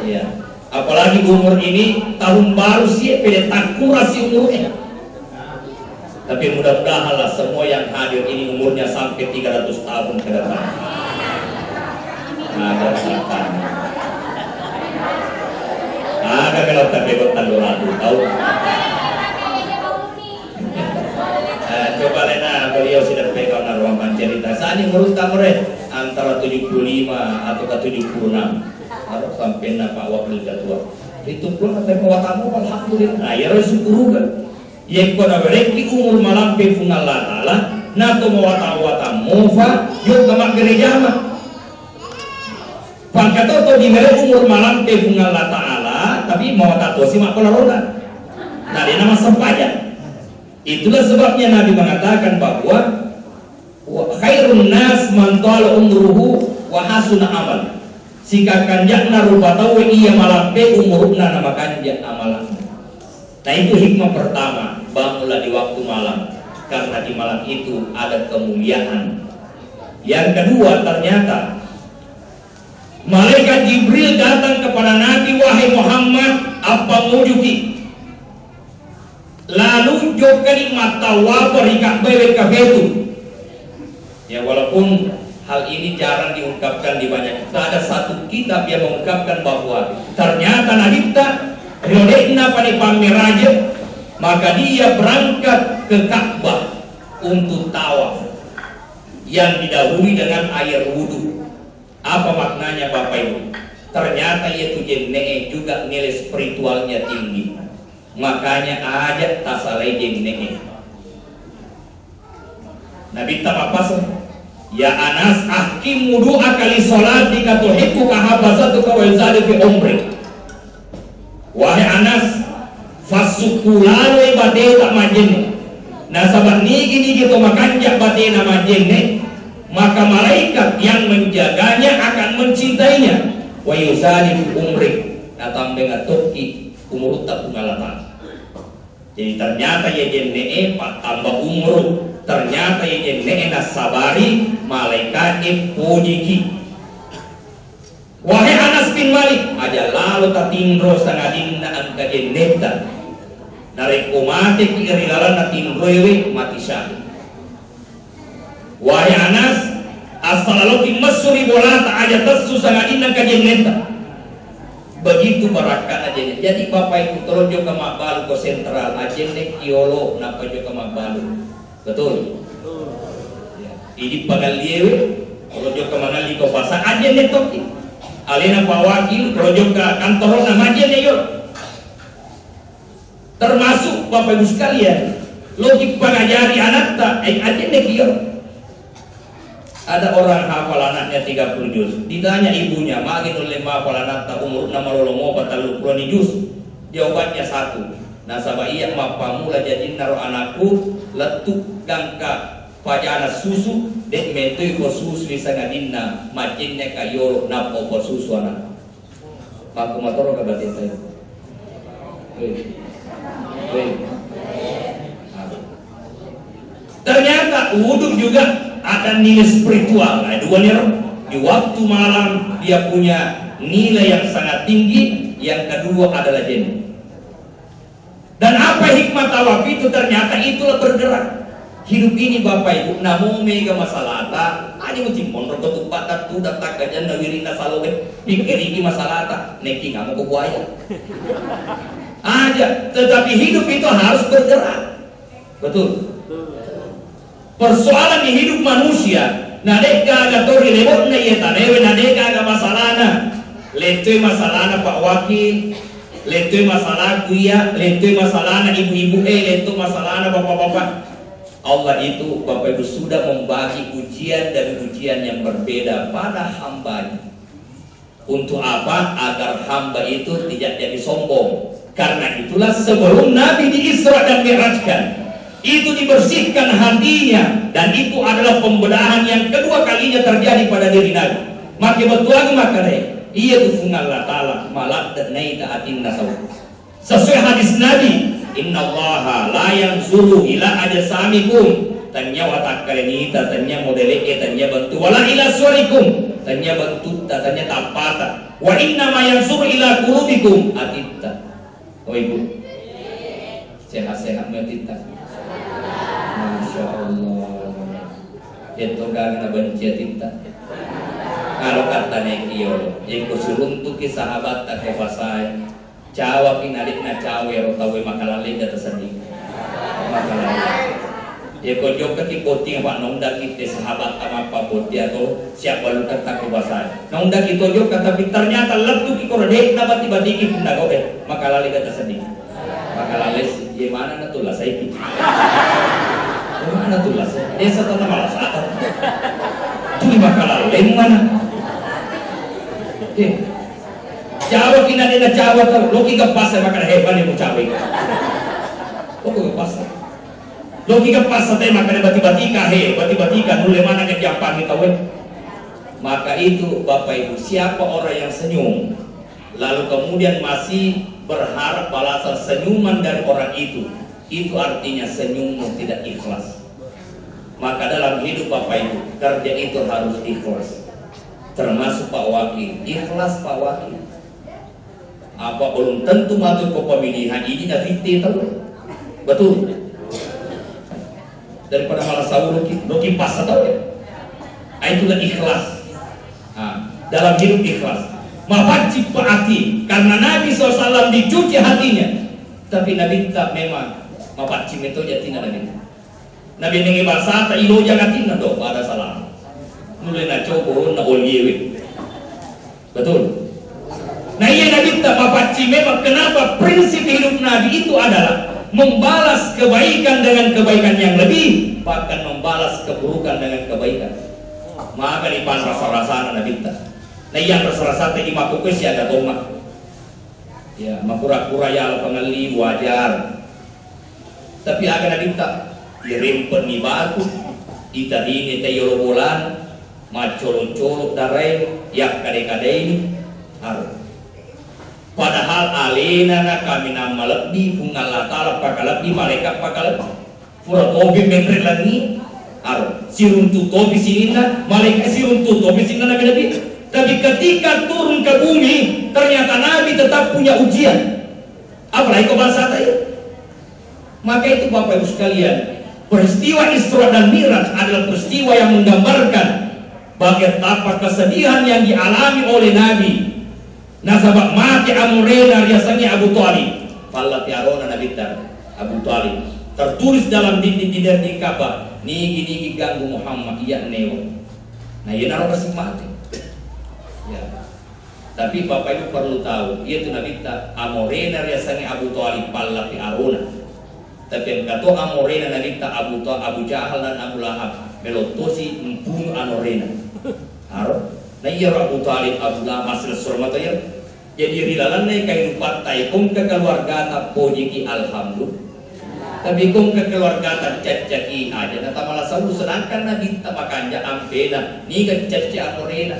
Iya. Apalagi umur ini tahun baru sih, pede takura si umurnya. Tapi mudah-mudahanlah semua yang hadir ini umurnya sampai 300 tahun ke depan. Ada siapa? Ada kalau tak bebas tanduradu tahu. Coba lena beliau sudah pegang ruangan cerita. Saat ini menurut kamu antara 75 atau ke 76 atau sampai Pak Wakil Ketua. Itu pun sampai kewatamu alhamdulillah. Nah ya syukur kan. Yang kau nak bereki umur malam pefungal Allah. Nato mawatamu fa yuk kamak gereja mah. Pangkato to di mere umur malam pefungal Allah tapi mawatato si mak pelaroda. Nah dia nama sempaja. Itulah sebabnya Nabi mengatakan bahwa khairun nas man tala umruhu wa hasuna amal. Sika kanjakna rupatawe iya malampe umurna nama kanjak amalan. Nah itu hikmah pertama, bangunlah di waktu malam karena di malam itu ada kemuliaan. Yang kedua ternyata malaikat Jibril datang kepada Nabi, wahai Muhammad, apa mujuki? Lalu jokari mata wapar ikak bebek kafetu. Ya walaupun hal ini jarang diungkapkan di banyak. Ada satu kitab yang mengungkapkan bahwa ternyata Nabita Ridekna pada pamiraja, maka dia berangkat ke Ka'bah untuk tawaf yang didahului dengan air wudhu. Apa maknanya Bapak Ibu? Ternyata yaitu jenne juga nilai spiritualnya tinggi. Makanya ajak tasalai jenne. Nabi tapapasa ya Anas ahkim wudu akali salati katuhiku kahabazatu kawalzadu fi umri. Wahai Anas fasukulale bade tak majenne. Nah sahabat nigi to makanjak bade na majenne, maka malaikat yang menjaganya akan mencintainya. Wa yuzadi fi umri. Datang dengan toki umur tak pungalatan. Jadi ternyata ya jenne tambah umur. Ternyata ya jenne nasabari malaikat pujiki. Wahai Anas bin Malik, aja lalu tatindro sangadinna angka jenneta. Narek umate kirilalan natindroewe mati syahid. Wahai Anas, asalalu masuri bolata aja tasu sangadinna angka jenneta. Begitu barakat aja. Jadi Bapak Ibu tolong ke Makbalu ke sentral ajenne kiolo napa juga Makbalu. Betul. Ya. Ini pangaliewe kalau juga manali ko pasa ajenne toki. Alena Pak Wakil proyek ke kantor namanya yuk. Termasuk Bapak Ibu sekalian, logik pengajari anak tak ajenne kiyo. Ada orang hafal anaknya 30 juz. Ditanya ibunya, "Magin oleh hafal anak tak umur nama lolomo 40 juz?" Jawabannya satu. Nasabah iya mapamula jadi naro anakku letuk gangka pajana susu dek metoi ko susu bisa ngadinna majinnya kayo napo ko susu anak. Aku matoro ka batin tayo. Ternyata wudhu juga ada nilai spiritual. Nah, dua nih di waktu malam dia punya nilai yang sangat tinggi. Yang kedua adalah jin. Dan apa hikmah tawaf itu? Ternyata itulah bergerak. Hidup ini Bapak Ibu namun mega masalah tak aja mesti mondor ketuk batat tu datang kajian nawirina salowe pikir ini masalah tak neki nggak mau buaya aja. Tetapi hidup itu harus bergerak. Betul. Persoalan di hidup manusia nadeka gatori lewat na yeta newe nadeka ga masalahna letoi masalahna Pak Wakil, letoi masalah kuya, letoi masalahna ibu-ibu, letoi masalahna bapak-bapak. Allah itu Bapak Ibu sudah membagi ujian dan ujian yang berbeda pada hambanya. Untuk apa? Agar hamba itu tidak jadi sombong. Karena itulah sebelum Nabi di Isra dan Mi'rajkan, itu dibersihkan hatinya, dan itu adalah pembenahan yang kedua kalinya terjadi pada diri Nabi. Maka betul maka Iya tu fungal la ta'ala malak dan naita atinna tahu. Sesuai hadis Nabi, Inna Allaha la yanzuru ila ajsamikum, tanya watak kalian tanya modele tanya bantu wala ila suarikum, tanya bantu tanya tapata, wa inna ma yanzuru ila qulubikum atitta. Oh ibu, sehat-sehat metitta. Masya Allah. Itu kan benci atitta. Kalau katanya kiyo, yang kusuruntuk ki sahabat tak kepasai, cawa pinalit na cawe rotawe makalali kata sendiri, makalali. Ya kojok ke koti pak nongda kita sahabat sama pak boti atau siapa lu kata kepasai. Nongda kita jok kata ternyata letu ki korodek dapat tiba-tiba pundak oke, makalali kata sendiri. Makalali gimana natulah saya ki. Gimana tulah saya? Desa tata malas atau? Tuh makalali mana? Jawa kina dia Jawa tau, lo kika pasar makan hebat ni Jawa. Lo kika pasar, lo kika pasar teh makan bati-bati kahe, bati-bati kan mulai mana ke Jepang kita weh. Maka itu Bapak Ibu, siapa orang yang senyum, lalu kemudian masih berharap balasan senyuman dari orang itu artinya senyummu tidak ikhlas. Maka dalam hidup Bapak Ibu, kerja itu harus ikhlas. Termasuk Pak Wakil, ikhlas Pak Wakil. Apa belum tentu masuk ke pemilihan ini dari tahu, betul. Daripada malah sahur loki pas tahu ya. Itulah ikhlas. Dalam hidup ikhlas. Mafajib hati, karena Nabi SAW dicuci hatinya. Tapi Nabi tak memang mafajib itu jatina Nabi. Nabi nengi bahasa tak ilo jangan tina do pada salah. Mulai nak coba nak oliewe, betul. Nah iya Nabi tak mapaci memang kenapa prinsip hidup Nabi itu adalah membalas kebaikan dengan kebaikan yang lebih, bahkan membalas keburukan dengan kebaikan. Maka di pas rasa-rasa Nabi tak. Nah yang rasa-rasa tadi makukus ya ada tomak. Ya makura-kura ya pengali wajar. Tapi akan Nabi tak dirempet ni batu, ditadini tayolo bolan. Macolok-colok darai yak kade-kade ini harus. Padahal alena na kami nama lebih fungal latala pakal lebih malaikat pakal pura tobi menteri lagi harus. Sirun tu tobi sinina malaikat sirun tu tobi sinina nabi nabi. Tapi ketika turun ke bumi ternyata Nabi tetap punya ujian. Apalagi kau bahasa tadi. Maka itu Bapak Ibu sekalian, peristiwa Isra dan Mi'raj adalah peristiwa yang menggambarkan bagaimana kesedihan yang dialami oleh Nabi. Nasabak mati amurena riasanya Abu Thalib. Palla tiarona Nabi Abu Thalib. Tertulis dalam dinding-dinding di Ka'bah, nigi ganggu Muhammad iya neo. Nah, ini naruh kasih mati. Ya. Tapi Bapak Ibu perlu tahu, dia itu Nabi amurena riasanya Abu Thalib palla tiarona. Tapi yang kata amurena Nabi Abu Jahal dan Abu Lahab melotosi membunuh anorena. Harus. Nah iya Abu Thalib Abu Lahab masih surmata ya. Jadi rilalan naik kehidupan taikum ke keluarga tak pojiki alhamdulillah. Tapi kum ke keluarga tak cacaki aja. Nah malah selalu sedangkan Nabi tak makanja ampena. Ni ke caci amorena.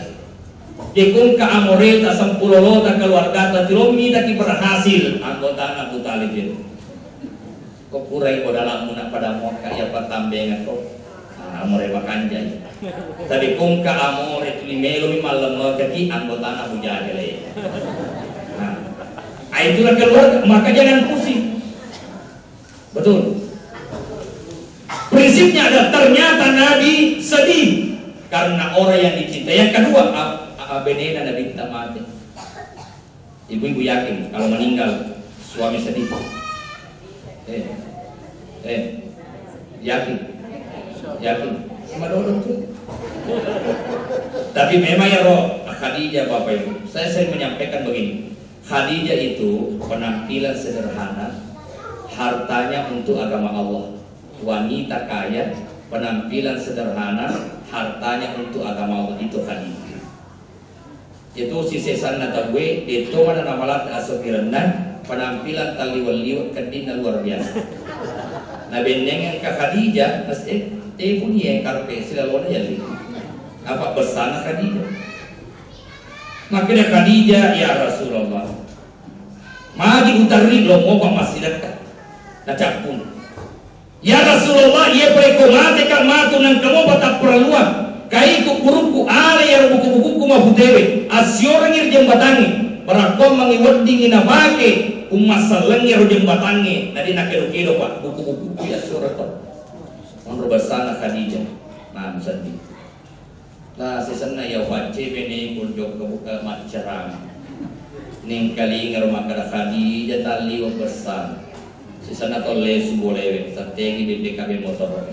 Dikum ke amorena sampulolo tak keluarga tak tiromi tak berhasil anggota Abu Thalib itu. Kau kurai kau dalam munak pada mau kaya pertambengan kau. Amore makanjay. Tadi kung ka amore tu limelo malam kaki anggota Abu Jahal. Nah, itulah keluarga, maka jangan pusing. Betul. Prinsipnya adalah ternyata Nabi sedih karena orang yang dicintai. Yang kedua, benena Nabi tak mati. Ibu-ibu yakin kalau meninggal suami sedih. Yakin. Sama dulu tuh. Tapi memang ya roh Khadijah Bapak Ibu. Saya sering menyampaikan begini. Khadijah itu penampilan sederhana, hartanya untuk agama Allah. Wanita kaya, penampilan sederhana, hartanya untuk agama Allah, itu Khadijah. Itu si sesan natawe, itu mana namalat asopirenan, penampilan taliwaliwat kedina luar biasa. Nah bendengan ke Khadijah, punya karpe silalona jadi apa besar Khadijah. Makanya Khadijah, ya Rasulullah, magi utari lo mau pamasidat na capun. Ya Rasulullah, ia preko mate ka matu nang kamu patap perluan. Kai ku kuruku ale ya buku-buku ku mabudewe. Asyorang ir jembatangi. Barakom mangiweding inabake umasaleng ir jembatangi. Nadi nakedo-kedo Pak, buku-buku ku ya syorang Pak. Menurut basana Khadijah. Nah, sandi. Nah, sesana ya wajib ini kunjung ke buka macarang. Ning kali ngarumah kada Khadijah tali wa besar. Sisana tolle subolewe sategi di BKB motor.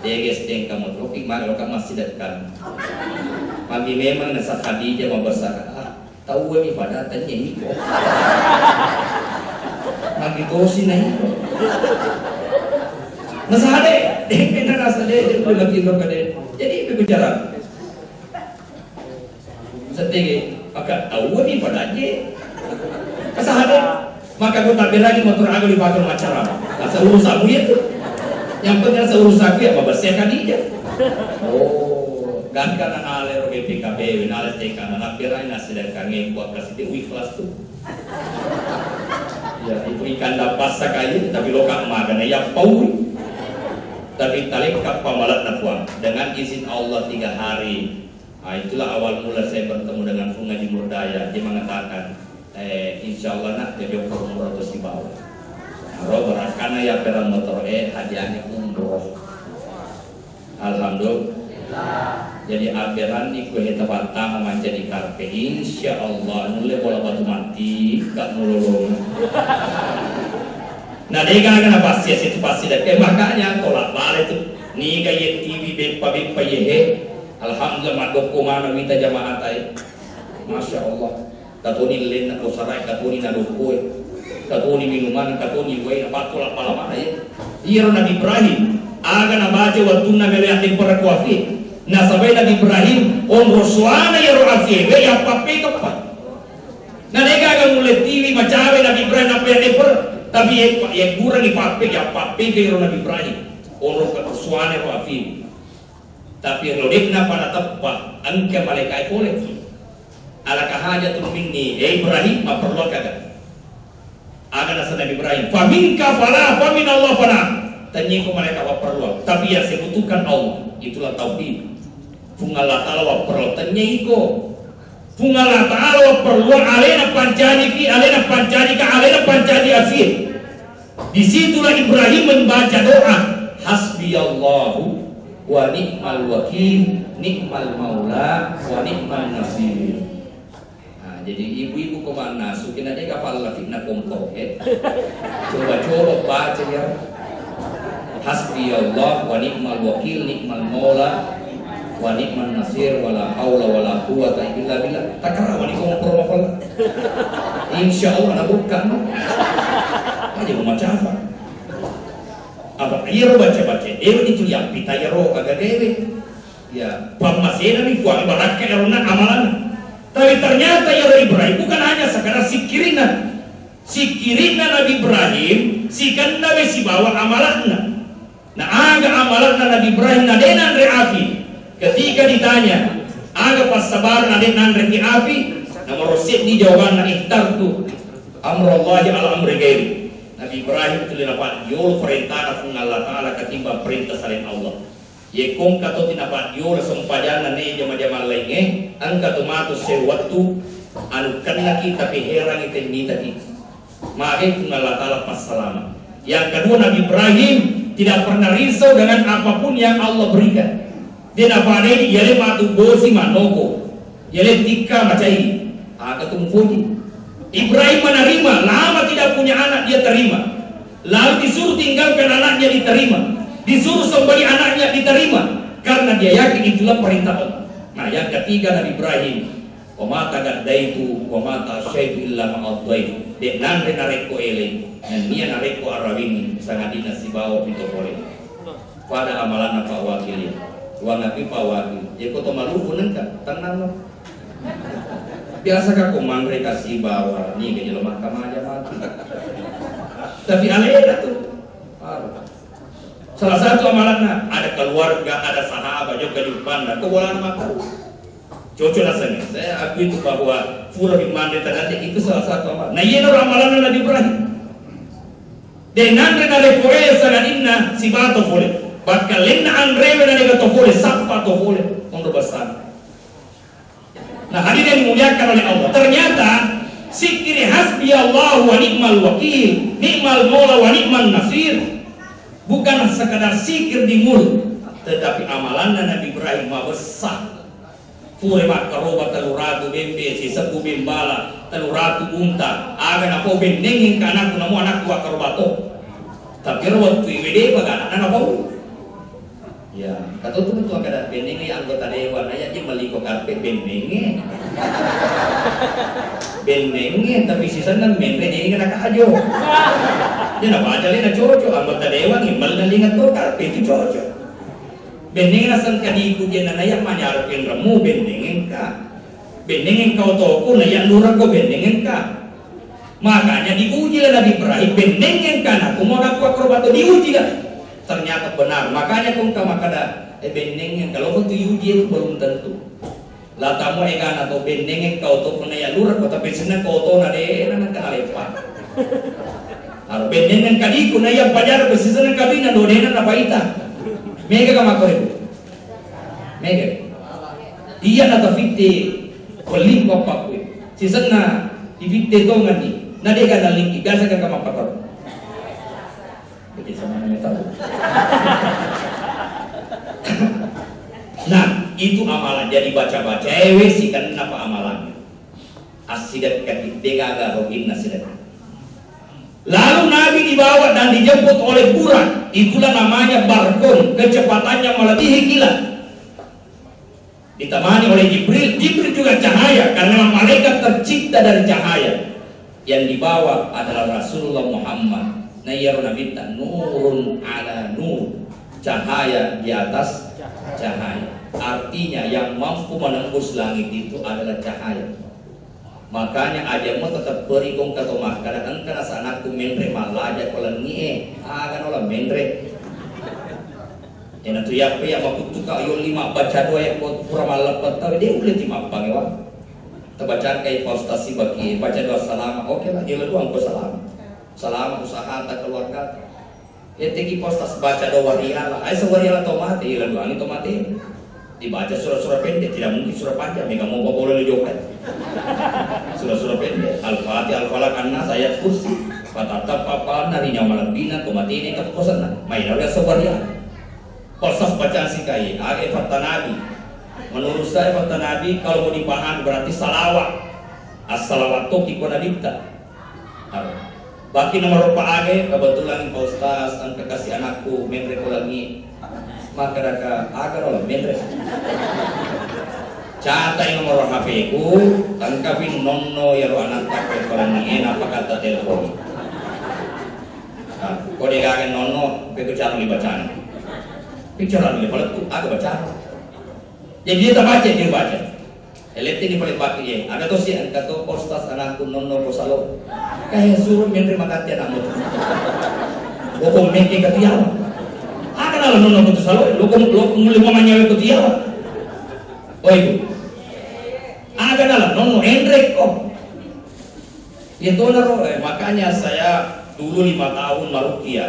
Tege stengka motor ki maga ka masih dekat. Pagi memang nasa Khadijah membesar. Tahu we pada tanya ini kok. Magi tosi na ito. Nasa ade, depende nasa ade, lagi lo kade. Jadi bicara. Sategi maka tahu we pada je. Kasahade maka gue tampil lagi motor aku dipakai macara. Asal urus aku ya tuh. Yang penting asal urus aku ya bersih Khadijah. Oh, gan kana ale ro PKB, nale tekan na pirai na sedang kangen buat kasih di kelas tuh. Ya itu ikan dapat sakali tapi lokak makan ya paui. Tapi talik kap pamalat na puang dengan izin Allah 3 hari. Nah, itulah awal mula saya bertemu dengan Funga di Murdaya. Dia mengatakan insya Allah nak jadi umroh terus di bawah. Roh berakana ya perang motor hadiahnya umroh. Alhamdulillah. Jadi aperan ni kue tempat tamu macam di karpe. Insya Allah nule bola batu mati tak nulung. Nah dia kan pasti itu pasti dah. Makanya tolak balik tu. Ni gaya TV bepa ye. Alhamdulillah madoko mana minta jamaah tay. Masya Allah. Katoni len na kosaray, katoni na lukoy, katoni minuman, katoni way na patulak palaman ay. Iyaro Nabi Ibrahim, aga na baca waktu na mele ating para kuafi. Nasabay Nabi Ibrahim, on roswana yaro afi, we ya pape kapat. Na nega aga mulet TV macawe Nabi Ibrahim na pya deper, tapi ye kurang ipape ya pape yaro Nabi Ibrahim, on roswana yaro afi. Tapi rodik na pada tepat, angke malaikat boleh. Alakah hajatun minni Ibrahim ma perlu kagak aga nasa Nabi Ibrahim faminka fala famin Allah fala tanya ko mereka wa perlu tapi yang saya butuhkan Allah itulah tauhid fungalah ta'ala wa perlu tanya iko fungalah ta'ala wa perlu alena pancani asir. Disitulah Ibrahim membaca doa hasbiyallahu wa ni'mal wakil ni'mal maula wa ni'mal nasir. Jadi ibu-ibu kemana sukin aja kapal fitnah kompor coba baca ya hasbi Allah wa ni'mal wakil ni'mal maula wa ni'mal nasir wala haula wala quwata illa billah takara wa ni'mal kompor insyaallah nabukan aja membaca apa iya baca itu yang pita ya ro agak dewe ya pamasena nih kuang ibaratkan karena amalan. Tapi ternyata ya Ibrahim bukan hanya sekadar sikirina Nabi Ibrahim sikan nabi si bawa amalanna. Nah aga amalanna Nabi Ibrahim nadenan reafi. Ketika ditanya aga pas sabar nadenan reafi, nomor rosid di jawaban ikhtar tu amrullahi ala amri ghairi. Nabi Ibrahim itu dapat yul perintah ng Allah Taala ketimbang perintah selain Allah. Ye kung kato tinapat yul sempadan ne jama-jama lainnya ang katumato sewaktu anu kanna kita piherang itinita kita. Maka kung Allah Taala passalama. Yang kedua Nabi Ibrahim tidak pernah risau dengan apapun yang Allah berikan. Dia nafani yale matu bosi manoko. Yale tika macai. Katumpuji. Ibrahim menerima, lama tidak punya anak dia terima. Lalu disuruh tinggalkan anaknya diterima. Disuruh sembeli anaknya diterima. Karena dia yakin itulah perintah Allah. Nah yang ketiga Nabi Ibrahim. Wa ma tagaddaitu wa ma tasyaitu illa ma'adhaitu. Dek nanre nareko ele. Dan dia nareko arawini. Sangat dinasibawa pintu boleh. Pada amalan apa wakil ya. Wa nabi pa wakil. Ya koto maluku nengka. Tenang. Biasa kako mangre kasih bawa nih ke dalam mahkamah aja mati. Tapi alena tuh. Salah satu amalannya ada keluarga, ada sahabat juga di depan, kewalan mata. Cocok rasanya. Saya akui itu bahwa Fura bin Mande tadi itu salah satu amalan. Nah, iya ramalan Nabi Ibrahim. Dengan renale koe sanadina si bato fole. Bakal lenna andreve na nega to fole sappa to fole untuk besar. Nah, hadirin yang dimuliakan oleh Allah. Ternyata zikri hasbi Allah wa ni'mal wakil, ni'mal maula wa ni'mal nasir. Bukan sekadar zikir di mulut, tetapi amalan Nabi Ibrahim besar. Pure makaroba taluratu bembe si sepu bembala taluratu unta aga na po bendengin ka anak namo anak wa karobato tapi rawat tu iwede baga anak na po ya kato tu tu kada bendenge anggota dewan aya je maliko karpe bendenge tapi sisan nan membre ni kana kaajo dia na baca le na coco anggota dewan imbal na lingat to karpe tu coco bendengin asan kadiku dia nanayak manyarapin ramu bendengin ka bendengin kau toko nayak lurang ko bendengin ka makanya diuji lah Nabi Ibrahim bendengin ka na kumonak ko akrobato diuji lah ternyata benar makanya kung kamakada bendengin kalau kau diuji itu belum tentu lah tamu egan atau bendengin kau toko nayak lurang ko tapi senang kau to na de na kanalepa aro bendengin kadiku nayak pajar ko sisan kabina do de na paita mega kama kore mega iya na tafite kolim ko pakwe sisan na ibite to ngani na de ka nalingi gasa ka kama pator jadi sama na tahu nah itu amalan jadi baca-baca sih kan apa amalannya asidat kaki degaga rogin nasidat. Lalu Nabi dibawa dan dijemput oleh burak. Itulah namanya barkon. Kecepatannya melebihi kilat. Ditemani oleh Jibril. Jibril juga cahaya karena malaikat tercipta dari cahaya. Yang dibawa adalah Rasulullah Muhammad. Nayyaruna minta nurun ala nur. Cahaya di atas cahaya. Artinya yang mampu menembus langit itu adalah cahaya. Makanya aja mau tetap beri kong kata mak kadang kana sanakku menre malaja kolan nie agan olah menre ena tu ya pe ya makutu ka yo 5 baca doa yang pura malapat tahu dia boleh timapang ya terbacaan kai postasi bagi baca doa salam oke lah dia doang ko salam usaha ta keluarga tegi postas baca doa wariala ai sewariala tomate ya doang itu mati dibaca surah-surah pendek tidak mungkin surah panjang mega mau boleh dijokat surah-surah pendek al-fatihah al-falaq an-nas ayat kursi patatap apa narinya malam bina tomati ini kepuasan main awal sewaria posas bacaan sikai age fakta nabi menurut saya fakta nabi kalau mau dipahami berarti salawat as-salawatu kikona dipta baki nomor pak age kebetulan Pak Ustaz dan kekasih anakku membre kolangi maka daka agar oleh membre catai nomor HP ku tangkapin nonno ya anak tak kolangi enak apa kata telepon kode gagen nonno pe bicara dibacaan bicara di palet tu agak baca jadi dia tak baca dia baca eletti di palet baki ye ada to si kata postas anakku nonno posalo kayak suruh membre makati anakmu bokong meke ketiawa ada lah nonno posalo lo mulai mamanya ketiawa oh itu ada lah nonno Hendrik kok itu naro makanya saya dulu 5 tahun marukia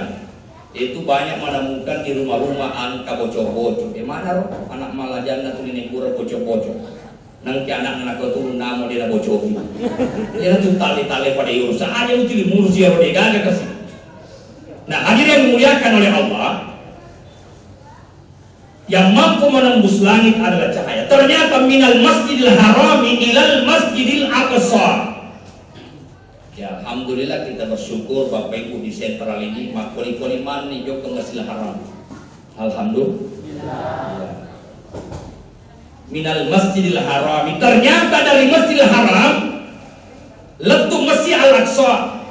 itu banyak menemukan di rumah-rumah angka bocor-bocor. Mana roh anak malajana tuh ini kurang bocor-bocor. Nanti anak-anak turun namo dia bocor. Dia tuh tali-tali pada urusan aja itu dimurus ya dia gak kasih. Nah hadirin yang dimuliakan oleh Allah, yang mampu menembus langit adalah cahaya. Ternyata minal masjidil harami ilal masjidil aqsa. Ya, alhamdulillah kita bersyukur Bapak Ibu di sentral ini makuli-kuli mani jok ke Masjidil Haram. Alhamdulillah. Ya. Minal Masjidil Haram. Ternyata dari Masjidil Haram letuk Masjid Al-Aqsa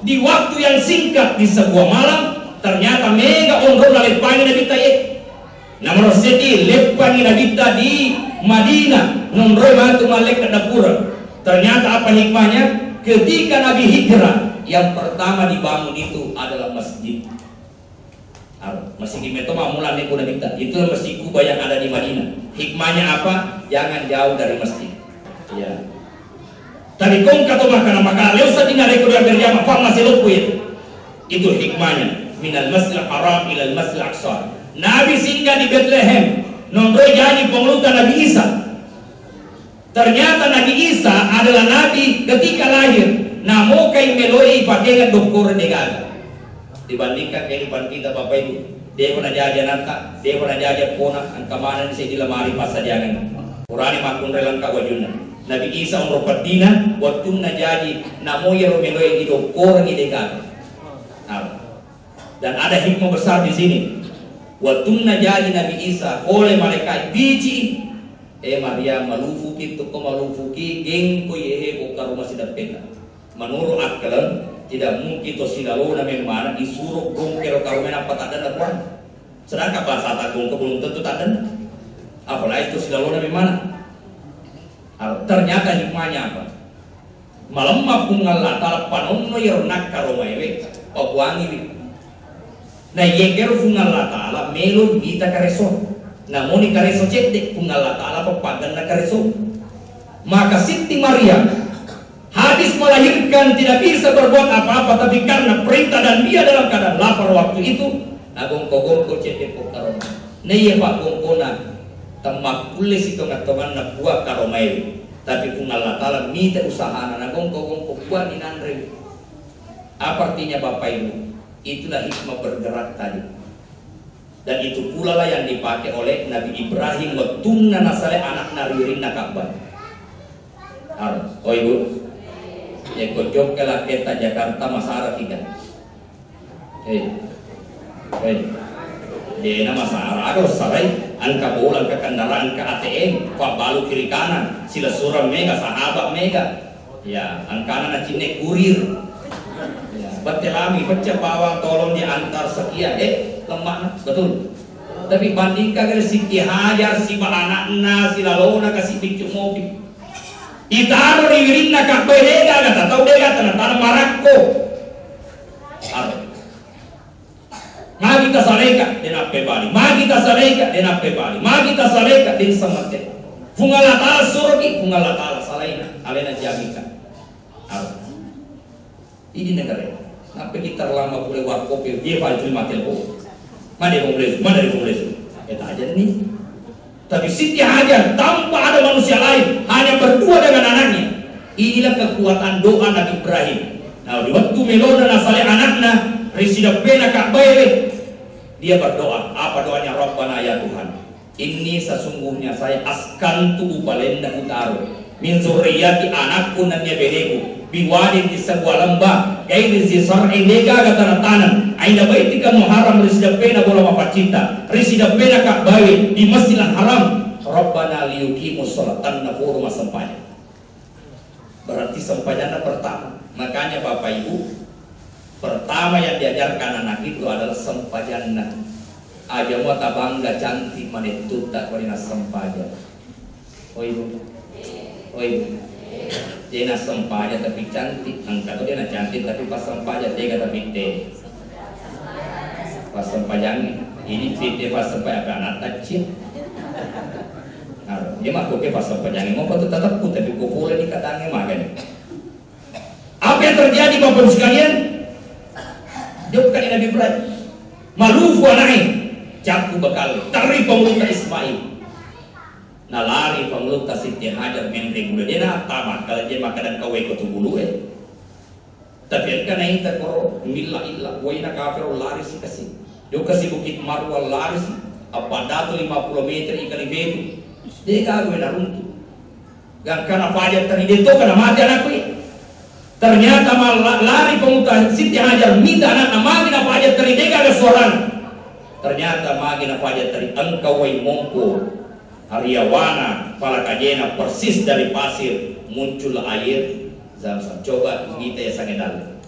di waktu yang singkat di sebuah malam ternyata mega onrol lepangi Nabi Tayyib. Namun sedi lepangi Nabi di Madinah nonrol matu malek dapur. Ternyata apa hikmahnya? Ketika Nabi hijrah, yang pertama dibangun itu adalah masjid. Masih kimeto mamulan ni kuna minta. Itu masjid Kuba yang ada di Madinah. Hikmahnya apa? Jangan jauh dari masjid. Ya. Tapi kong kato makana maka leo sa tinare ko yang berjamaah fa masih itu hikmahnya. Minal masjidil haram ilal masjidil aqsa. Nabi singgah di Bethlehem. Nondoi jadi pengelutan Nabi Isa. Ternyata Nabi Isa adalah Nabi ketika lahir. Namo kay meloi pakai dokter negara. Dibandingkan kehidupan kita Bapak Ibu, dia pernah jajan nanta, dia pernah jajan pona, angka mana di sini lemari pasal jangan. Qurani makun relang kawajuna. Nabi Isa umur Padina, waktu jadi namo ya romelo yang hidup orang idegan. Dan ada hikmah besar di sini. Waktu jadi Nabi Isa oleh malaikat biji, Maria malufuki tuko malufuki geng ko yehe ko karuma sidat pena. Menurut akal tidak mungkin to sinalo na memang disuruh gongkero karumena apa tak ada lakuan. Sedangkan bahasa takung belum tentu tak ada. Apalagi to sinalo na memang. Ternyata hikmahnya apa? Malam mapungal latar panon no yernak karomaiwe pagwangi. Nah yengkero fungal latar melon kita kareso. Namun ni kareso cetek fungal latar papagan na kareso. Maka Siti Maria habis melahirkan tidak bisa berbuat apa-apa, tapi karena perintah dan dia dalam keadaan lapar waktu itu, nagong kogong ko cetek po karoma. Neye pak gongkona tamak kulis itu ngatoman na buah karomai, tapi kung Allah Ta'ala minta usaha na nagong kogong ko buah ninandre. Apa artinya Bapak Ibu? Itulah hikmah bergerak tadi. Dan itu pula lah yang dipakai oleh Nabi Ibrahim waktu nasale anak naririn nakabah. Oh Ibu, ya kojok ke Laketa Jakarta Masara tiga. Dia nama Masara agak sarai angka bola angka kendaraan ke ATM pak balu kiri kanan sila suram mega sahabat mega ya angkana na cine kurir ya batelami pecah bawang tolong diantar sekian lemah betul. Tapi bandingkan dengan Siti Hajar si anakna si lalona kasih pincu mobil itaro riwirin na kakbay dega gata tau dega tanah marakko magi ta sareka den appe bali magi ta sareka den appe bali magi ta sareka den samate fungala ta surgi fungala ta salaina alena jamika ini negara sampai kita lama boleh wakop dia baju matel ko mana di kongres kita aja nih. Tapi Siti Hajar tanpa ada manusia lain, hanya berdua dengan anaknya. Inilah kekuatan doa Nabi Ibrahim. Nah, di waktu melona nasale anaknya, risida pena kakbaile, dia berdoa. Apa doanya? Rabbana ya Tuhan, ini sesungguhnya saya askantu balenda utaro min zurriyati anakku dan beneku biwadin di sebuah lembah gairi zisar'i nega gata tanam aina baitika muharram risida pena bola mapacita risida pena kakbaile di Masjidil Haram Rabbana liyuqimus sholatan nafuru masampanya. Berarti sampainya pertama. Makanya Bapak Ibu, pertama yang diajarkan anak itu adalah sampajana. Aja mau tabangga cantik manitut tak warina sampaja. Oh Ibu, oh Ibu, dia nak sampaja tapi cantik. Angkat tu dia nak cantik tapi pas sampaja dia kata binte. Pas sampajang ini binte pas sampaja anak kecil. Dia mah koke pas sampajang mau patut tetap ku tapi kufur ni katanya makan. Apa yang terjadi Bapak Ibu sekalian? Jawabkan Nabi Ibrahim. Malufu anai, caku bakal tari pemeluk Ismail. Nalari pemeluk Siti Hajar menteng gula dia nak tamat kalau dia makanan kau ikut bulu Tapi kan naik terkoro milla illa waina kafir lari si kasih. Dia kasih bukit Marwah lari si apa datu 50 meter ikan betu. Dia kagak nak runtuh. Gak karena fajar tadi dia tu karena mati anakku. Ternyata malah lari pemuda Siti Hajar minta anak magina fajar tadi dia kagak seorang. Ternyata magina fajar tadi engkau wai mongko Hariawana pala kajena persis dari pasir muncul air Zamzam. Coba kita ya sangedal.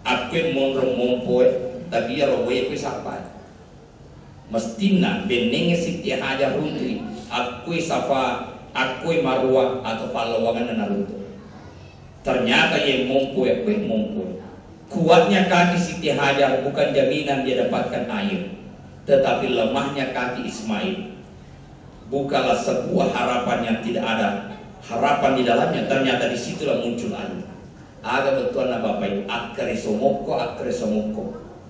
Aku monrong mompoe tapi ya roboye ku sapa. Mestina benenge Siti Hajar runtuh. Aku safa, aku Marwah atau Palawangan dan Naruto. Ternyata yang mompoe, Kuatnya kaki Siti Hajar bukan jaminan dia dapatkan air, tetapi lemahnya kaki Ismail bukanlah sebuah harapan yang tidak ada harapan di dalamnya. Ternyata disitulah muncul air. Aga betul na bapak akare somoko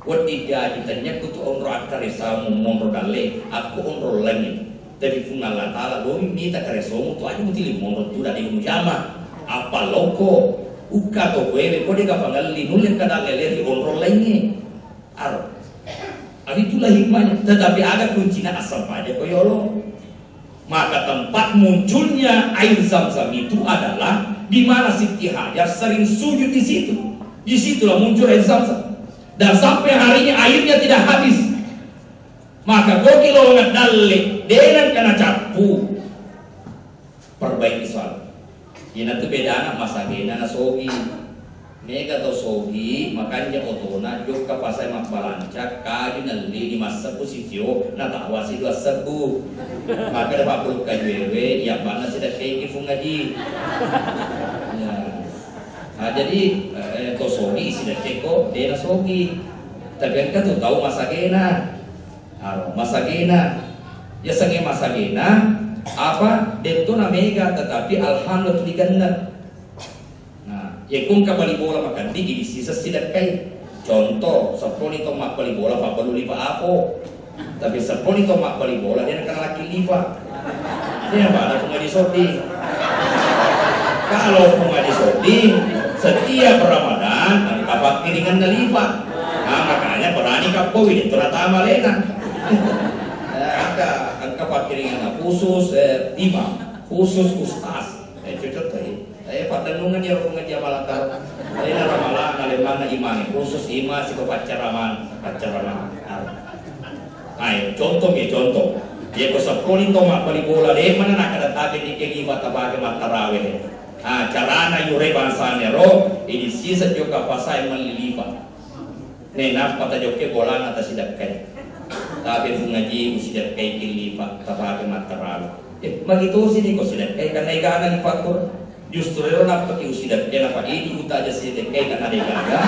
wat ida ditanya kutu onro akare samu monro dale aku onro lagi tapi funala tala lomi mita kare somo tu aja mutili monro tu dari mujama apa loko uka to wewe kode ka pangalli nulen kada lele onro lagi ar itulah hikmahnya. Tetapi ada kuncinya asal pada koyolo. Maka tempat munculnya air Zam-Zam itu adalah di mana Siti Hajar sering sujud di situ. Di situlah muncul air Zam-Zam. Dan sampai harinya airnya tidak habis. Maka gokil orang dalle dengan kena capu perbaiki soal. Ini tuh beda anak masa gena na sogi. Mega to sogi makanya otona jok ka pasay makbalancak kaji nalli di masa posisio na tawasi dua sebu. Maka dapat peluk kajewe ya mana sida keki fungaji. Ya. Nah, jadi to sogi sida keko dena sogi. Tapi kan tuh tahu masa gena. Masa gena. Ya sange masa gena apa dento na mega tetapi alhamdulillah diganda. Ya kung kabali bola makan di sisa sidak kay contoh seponi to makbali bola pa balu lipa ako tapi seponi to makbali bola dia kan laki lipa dia ba ada di sodi kalau di sodi setiap Ramadan ang kapak kiringan na lipa makanya berani kapowi itu rata malena ang kapak kiringan na khusus imam khusus ustaz cocok tayo padanungan ya rungan jamalakar ay na ramalan alemang na imani khusus ima si pacaraman ay contoh ya ko sa pronito makbali bola de mana nakadatabi di kegiba tabage matarawe carana yure bangsa nero ini sisa juga pasay malilipa ne napata joke bola na tasidak kay tapi fungaji usidak kay kilipa tabage matarawe begitu sini ko sidak kay kanay gana lipator justru itu nak pakai usidat kaya apa ini uta aja sih dekai karena dia gaga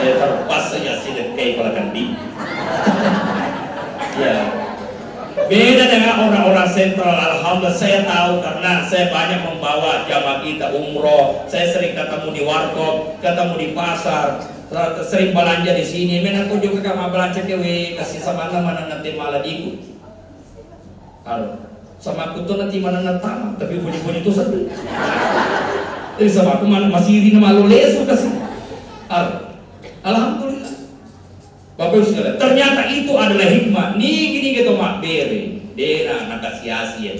terpas saja sih dekai kalau kandi ya beda dengan orang-orang sentral. Alhamdulillah saya tahu karena saya banyak membawa jamaah kita umroh, saya sering ketemu di warkop, ketemu di pasar, sering belanja di sini. Men aku juga kama belanja kewe kasih sama mana nanti malah diku sama aku tuh nanti mana natang tapi bunyi-bunyi itu satu jadi sama aku masih ini malu lesu kasih alhamdulillah Bapak Ibu sekalian, ternyata itu adalah hikmah nih gini gitu mak beri dena nakasiasi ya.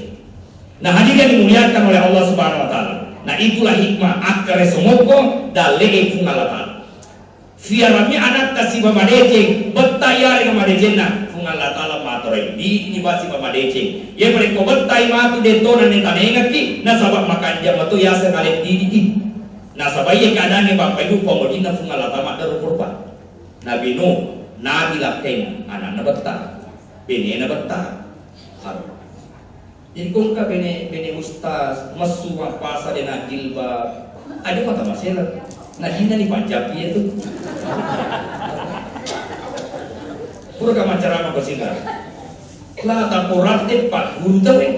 Nah hadirin dimuliakan oleh Allah Subhanahu Wa Taala. Nah itulah hikmah akare somoko dalege fungalatan fiarami anak kasih bamadece betayari kamadecena Allah Ta'ala matore di ini basi pamadece ye mereka betai matu detona ne tanengaki na sabab makan jam tu ya sekali di na sabab ye kadane bapak ibu pemodina fung Allah Ta'ala daru purpa nabi nuh nabi laken anak na betta bini na betta jadi kung ka bini ustaz masu pasa de na jilbab ada mata masalah na hina ni panjapi itu pura kama cara mabasigar la taporatte pak guru tawe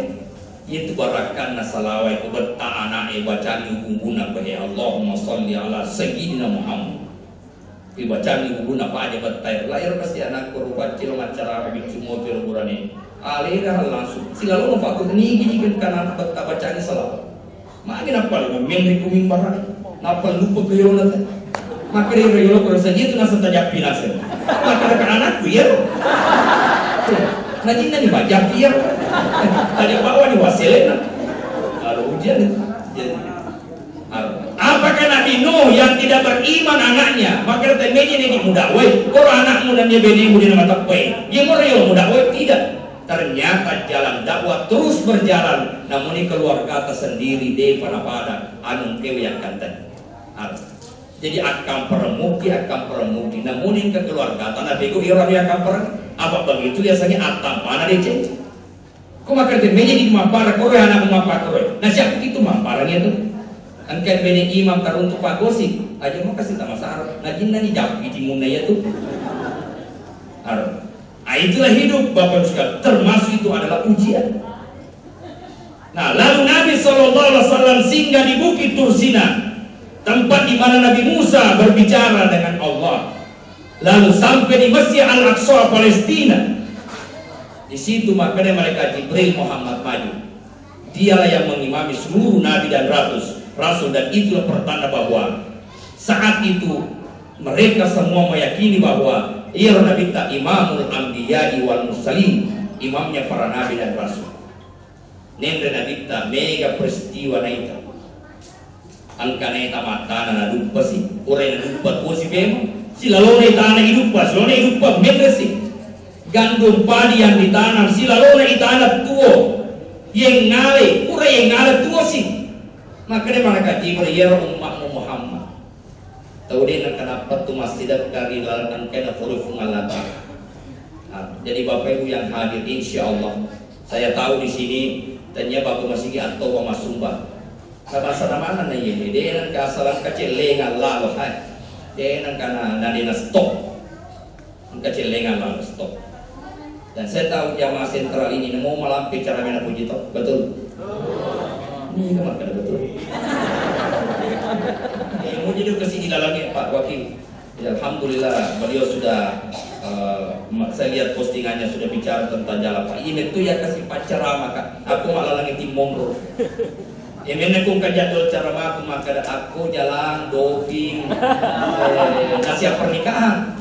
yaitu barakan nasalawai kubata anak bacaan hubungan bahaya Allahumma sholli ala sayyidina Muhammad bacaan hubungan apa aja batai lahir pasti anak kurban cilo macara begitu mau berburani alira langsung silalu fakut ni gini kan anak bacaan salawat makin apa lu memilih kuming barang apa lupa kuyonat maka dia reyolo kalau saja itu nasa tajak pinasen maka rekan anakku ya najin nani bajak ya tadi bawa di waselena kalau ujian itu apakah Nabi Nuh yang tidak beriman anaknya maka temennya ini muda woi kalau anak mudanya beni muda nama takwe dia mau reyolo muda woi tidak ternyata jalan dakwah terus berjalan namun ini keluarga tersendiri deh pada anu kewe yang kanten jadi akan permuki namun ke keluarga tanah bego orang yang akan perang apa begitu biasanya atam mana dia kok makan temenya di mampara kowe anak mampara kowe nah siapa itu mamparanya tuh Angkat bene imam karuntuk pak gosip aja mau kasih tak masalah ngajin nani jawab di munaya tuh. Itulah hidup Bapak sekalian, termasuk itu adalah ujian. Nah, lalu Nabi SAW singgah di Bukit Tursina, tempat di mana Nabi Musa berbicara dengan Allah. Lalu sampai di Masjid Al-Aqsa Palestina. Di situ makanya malaikat Jibril Muhammad maju. Dialah yang mengimami seluruh nabi dan rasul, dan itulah pertanda bahwa saat itu mereka semua meyakini bahwa ia Nabi ta imamul anbiya'i wal mursalin, imamnya para nabi dan rasul. Nendre Nabi ta mega peristiwa naita. Angkana ita matana na dupa si, ore na dupa po si bemo. Sila lona ita na idupa, sila lona idupa metresi. Gandum padi yang ditanam, sila lona ita na tuo. Yang ngale, ore yang ngale tuo si. Makanya malaikat Jibril ya umatmu Muhammad. Tahu dia nak kenapa tu masjidat kari lalkan kena furufung alata. Jadi Bapak Ibu yang hadir, insya Allah saya tahu di sini tanya Bapak masih atau Mas Sumba. Karena sana mana nih ya? Dia nak kasalan kecil lengan lalu hai. Dia nak karena nadina stop. Kecil lengan lalu stop. Dan saya tahu jamaah sentral ini mau melampi cara mana puji toh, betul? Ini kemana kada betul? Mau jadi kesini dalamnya Pak Wakil. Ya, Alhamdulillah beliau sudah saya lihat postingannya sudah bicara tentang jalan Pak. Ini tuh ya kasih pacaran Kak. Aku malah lagi tim Monro. Ini aku jadwal ceramah aku maka aku jalan doving nasihat pernikahan.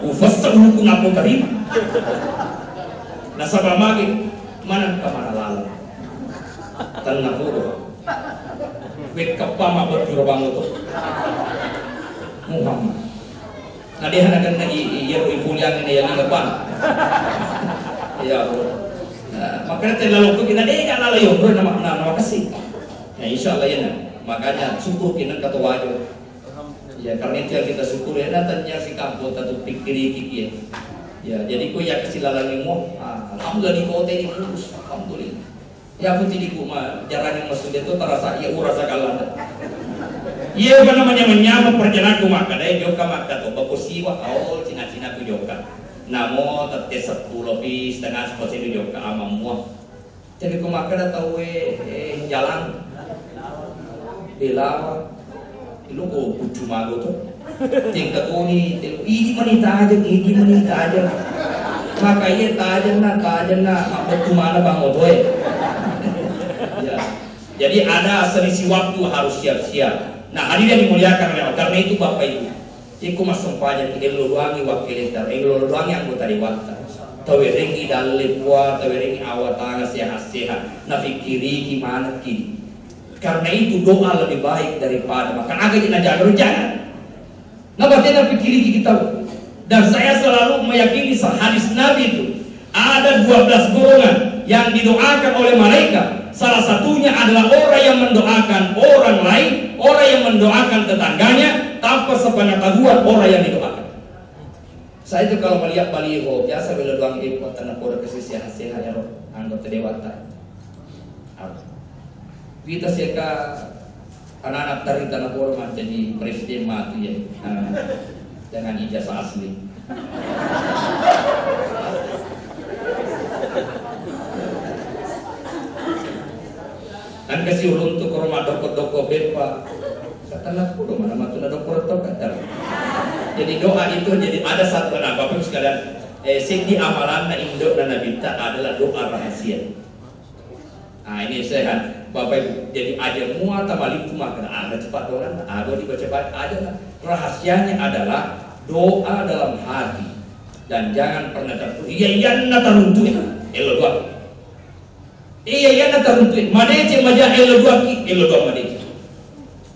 Ufasal hukum aku terima. Nasabah magi mana kemana lalu? Tanah bodoh. Wek kapama berjuru bangun tuh. Muhammad. Nah dia akan iya ibulian ini yang depan. Ya bro. Makanya terlalu kita dia kan lalu yang bro nama kasih. Ya insya Allah ya. Makanya syukur kita kata wajib. Ya karena itu yang kita syukur ya. Datangnya si kampung atau pikiri kiki. Ya jadi kau ya kasih lalang mau. Alhamdulillah di kota ini lurus. Alhamdulillah. Ya aku tidak cuma jarang yang masuk itu terasa ya urasa kalah. Iya apa namanya menyambut perjalanan maka deh joka maka tuh bakusiwa awal cina-cina tu joka. Namo tetes 10 bis setengah seperti itu joka amamua. Jadi aku maka dah tahu jalan bela itu kok cuma gitu. Tingkat ini menita aja. Maka iya tajan na bagaimana bang Odoy. Ya. Jadi ada selisih waktu harus siap-siap. Nah hadirin dimuliakan oleh Allah, karena itu Bapak Ibu iku mas sempajan ilo luangi wakil entar ilo luangi anggota dewata tawiringi dalil kuat tawiringi awatanga sehat-sehat na fikiri gimana kini karena itu doa lebih baik daripada makan agak jangan nah berarti fikiri kita dan saya selalu meyakini hadis Nabi itu ada 12 golongan yang didoakan oleh malaikat. Salah satunya adalah orang yang mendoakan orang lain, orang yang mendoakan tetangganya tanpa sepengetahuan orang yang didoakan. Saya itu kalau melihat baliho biasa bila doang ibu tanah pura kesisian sehat ya anggota dewata. Kita seka anak-anak dari tanah pura jadi presiden mati ya dengan ijazah asli. Kan kasih untuk rumah doko bepa katalah kudu mana matuna doko kata. Jadi doa itu jadi ada satu Bapak Ibu sekalian sing amalan na indok na nabita adalah doa rahasia. Nah ini sehat Bapak Ibu jadi aja muat tamali cuma kena ada cepat orang ada dibaca cepat ada rahasianya adalah doa dalam hati dan jangan pernah terputus. Iya taruntu elo doa. Iya taruntu. Madece maja elo doa madece.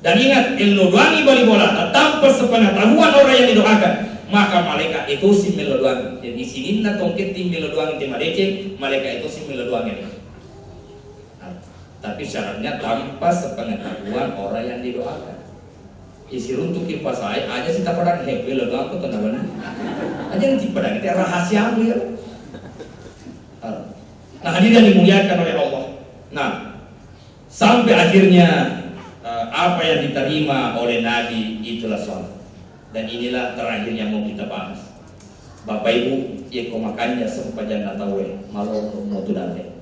Dan ingat elo doangi bali bola tanpa sepengetahuan orang yang didoakan maka malaikat itu si melo doangi. Jadi sini na tongket tim melo doangi tim madece malaikat itu si melo doangi. Tapi syaratnya tanpa sepengetahuan orang yang didoakan. Isi untuk kipas saya aja sih tak pernah happy lo doang tuh teman-teman. Aja nanti pada kita rahasia ya. Nah hadirin dimuliakan oleh Allah. Nah sampai akhirnya apa yang diterima oleh Nabi itulah sholat. Dan inilah terakhir yang mau kita bahas. Bapak Ibu, ya kau makannya sempajan natawe malu mau tudale.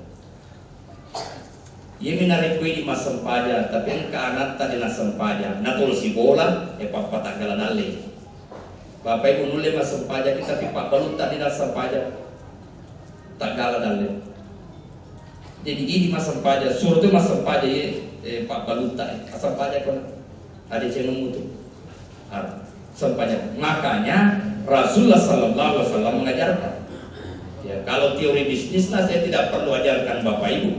Ia menarik kue di mas sempaja, tapi yang keanak tadi nas sempaja. Natul si bola, papa tak galan ale. Bapak Ibu nule mas sempaja kita pipa balut tadi nas sempaja, tak galan ale. Jadi ini mas sempaja, suruh tu mas sempaja pak balut tak, sempaja pun ada cenung itu. Sempaja. Makanya Rasulullah Sallallahu Alaihi Wasallam mengajarkan. Ya, kalau teori bisnis lah saya tidak perlu ajarkan Bapak Ibu.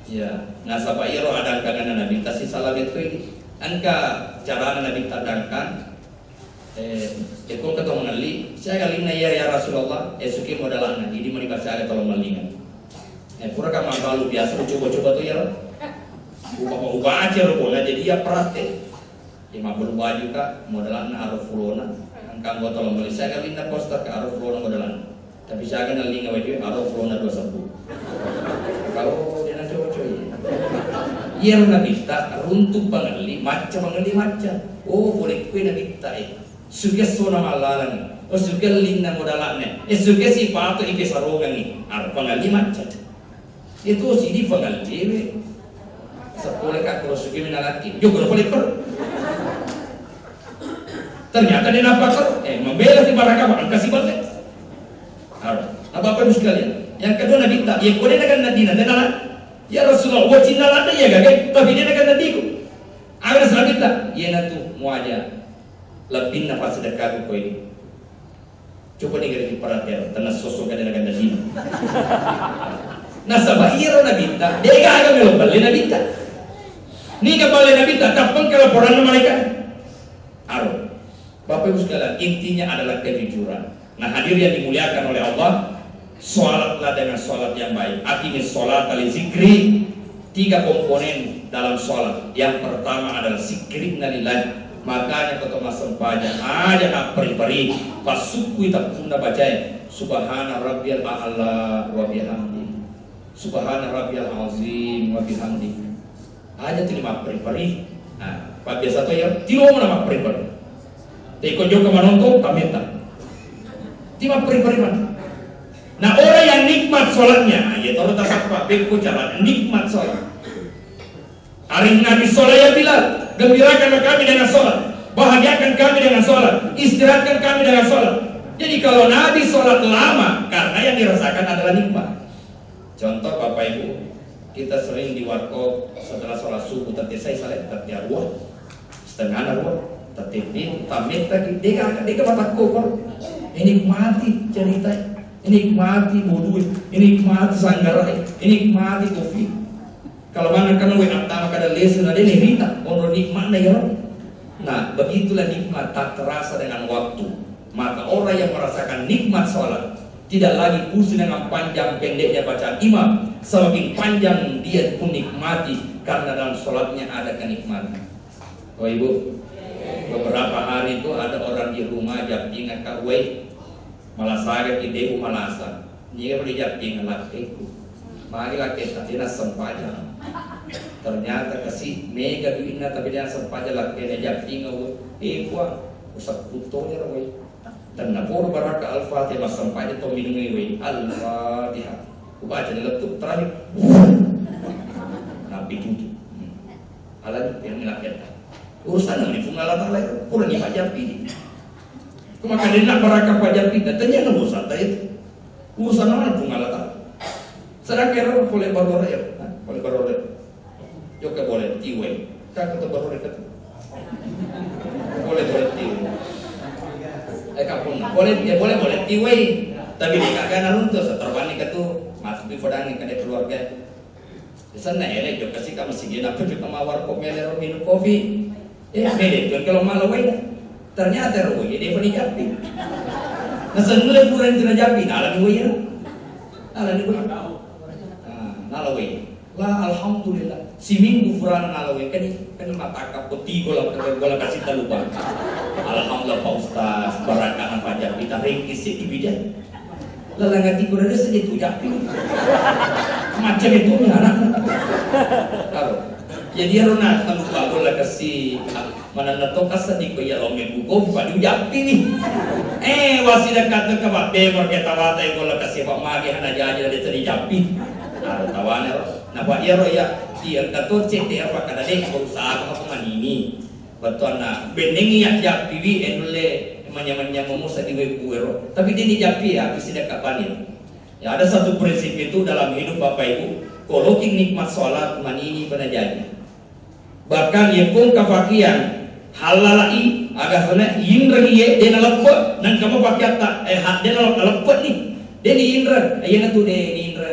Ya, nasabah iro ada kangen Nabi tasi salah itu ini. Angka cara Nabi tadangkan. Ekor ketemu ngali. Saya kali ini ya Rasulullah. Suki modalan nanti di mana bahasa ada tolong malingan. Pura kamu kalau biasa coba-coba tuh ya. Ubah aja rupanya jadi ya praktek. 50 baju kak modelan aruf fulona angka gua tolong beli saya kali nak poster ke aruf fulona modelan tapi saya kan lagi ngawain aruf fulona 21 kalau dia nak coba iya nak kita runtuh bangali macam oh boleh kue nak kita suka sona malalan oh suka linda modelannya suka si pato ike sarongan ni aruf bangali macam itu sih di bangali sepuluh kak kalau suka minalaki juga boleh per ternyata dia nampak membela si baraka kasih balik. Apa Ibu sekalian? Yang kedua Nabi tak, yang kedua dengan Nabi dan ya Rasulullah, wajib nalada ya gak? Tapi dia dengan Nabi ku. Ada Nabi tak? Ya natu muaja lebih nafas sedekah ku ini. Coba dengar perhatian, tanah sosok ada dengan Nabi. Nasabah iya Nabi tak, dia gak agak melobali Nabi tak. Ni kembali Nabi tak, tapi kelaporan mereka. Aduh. Bapak Ibu sekalian, intinya adalah kejujuran. Nah, hadir yang dimuliakan oleh Allah, sholatlah dengan sholat yang baik. Aqimis sholat li zikri. 3 komponen dalam sholat. Yang pertama adalah zikrina lillah. Makanya ketemu sempaja aja nak peri-peri. Pas suku kita pun baca Subhana rabbiyal a'la wa bihamdi. Subhana rabbiyal azim wa bihamdi. Aja terima peri-peri. Nah, Pak biasa tuh ya, tidak mau nama peri-peri. Teko juga menonton kamenta. Tiba peri-periman. Nah orang yang nikmat sholatnya, ya tahu tak apa, beku jalan nikmat sholat. Hari Nabi sholat ya bilang, gembirakan kami dengan sholat, bahagiakan kami dengan sholat, istirahatkan kami dengan sholat. Jadi kalau Nabi sholat lama, karena yang dirasakan adalah nikmat. Contoh Bapak Ibu, kita sering di warkop setelah sholat subuh, tapi saya salat tapi arwah, setengah arwah. Tetapi pamit lagi dia mata kokor ini mati cerita ini mati bodoh ini mati sanggarai ini mati kopi kalau mana kan wena tama kada lesen ada nerita ono nikmat ya. Nah begitulah nikmat tak terasa dengan waktu. Maka orang yang merasakan nikmat sholat tidak lagi pusing dengan panjang pendeknya bacaan imam, semakin panjang dia pun nikmati karena dalam sholatnya ada kenikmatan. Oh Ibu, beberapa hari itu ada orang di rumah japingan kawai malah sakit ide malasa dia beli japingan lakiku mari laki tadi nas sempaja ternyata kasih mega duitnya tapi dia sempaja laki japingan kuah usah putonya wei dan napur baraka al-fatihah mas sempaja to minum wei al-fatihah baca di laptop terakhir nabi tutup alat yang lakian urusan yang difungal Allah kurang yang pajapi. Maka dia nak barakah pajapi datanya nak urusan itu. Urusan mana fungal Allah. Sedang kira boleh baru ya, boleh baru. Juga boleh tiwe. Kau tu baru itu. Boleh tiwe. Kapun boleh tiwe. Tapi di kakak naruntus terbalik itu masuk di fodang yang kena keluarga. Di sana elek juga sih kamu sih apa juga mawar kopi minum kopi. Beda kan kalau malu ternyata rugi dia pernah japi. Nasa mulai kurang itu japi, nalar ni wei, nalar ni wei, nalar wei. Lah alhamdulillah, si minggu kurang nalar wei kan mata kapoti gola kasih terlupa. Alhamdulillah Pak Ustaz, barakaan Pak Japi, tak ringkis di bidang. Lalang hati kurang ada segitu japi. Macam itu anak. Kalau jadi harus nak tentang bagus lagi kasi mananatokas sa di ko ya lomeng buko pa di japi ni. Wasi dekat ke ba bemor ke tawata ko la kasi pa magi hana jaja di japi. Aro tawane na ba iro ya dia kato cek dia apa kada dek berusaha ko manini. Betul na benengi ya japi wi enule manya-manya memusa di webuero. Tapi dia ni japi ya bisi dekat panin. Ya ada satu prinsip itu dalam hidup Bapak Ibu. Kalau nikmat sholat manini pernah jadi. Bahkan yang pun kafakian halalai agak sana indra ye dia lepat nan kamu pakai tak dia lepat ni dia ni indra ayana tu dia ni indra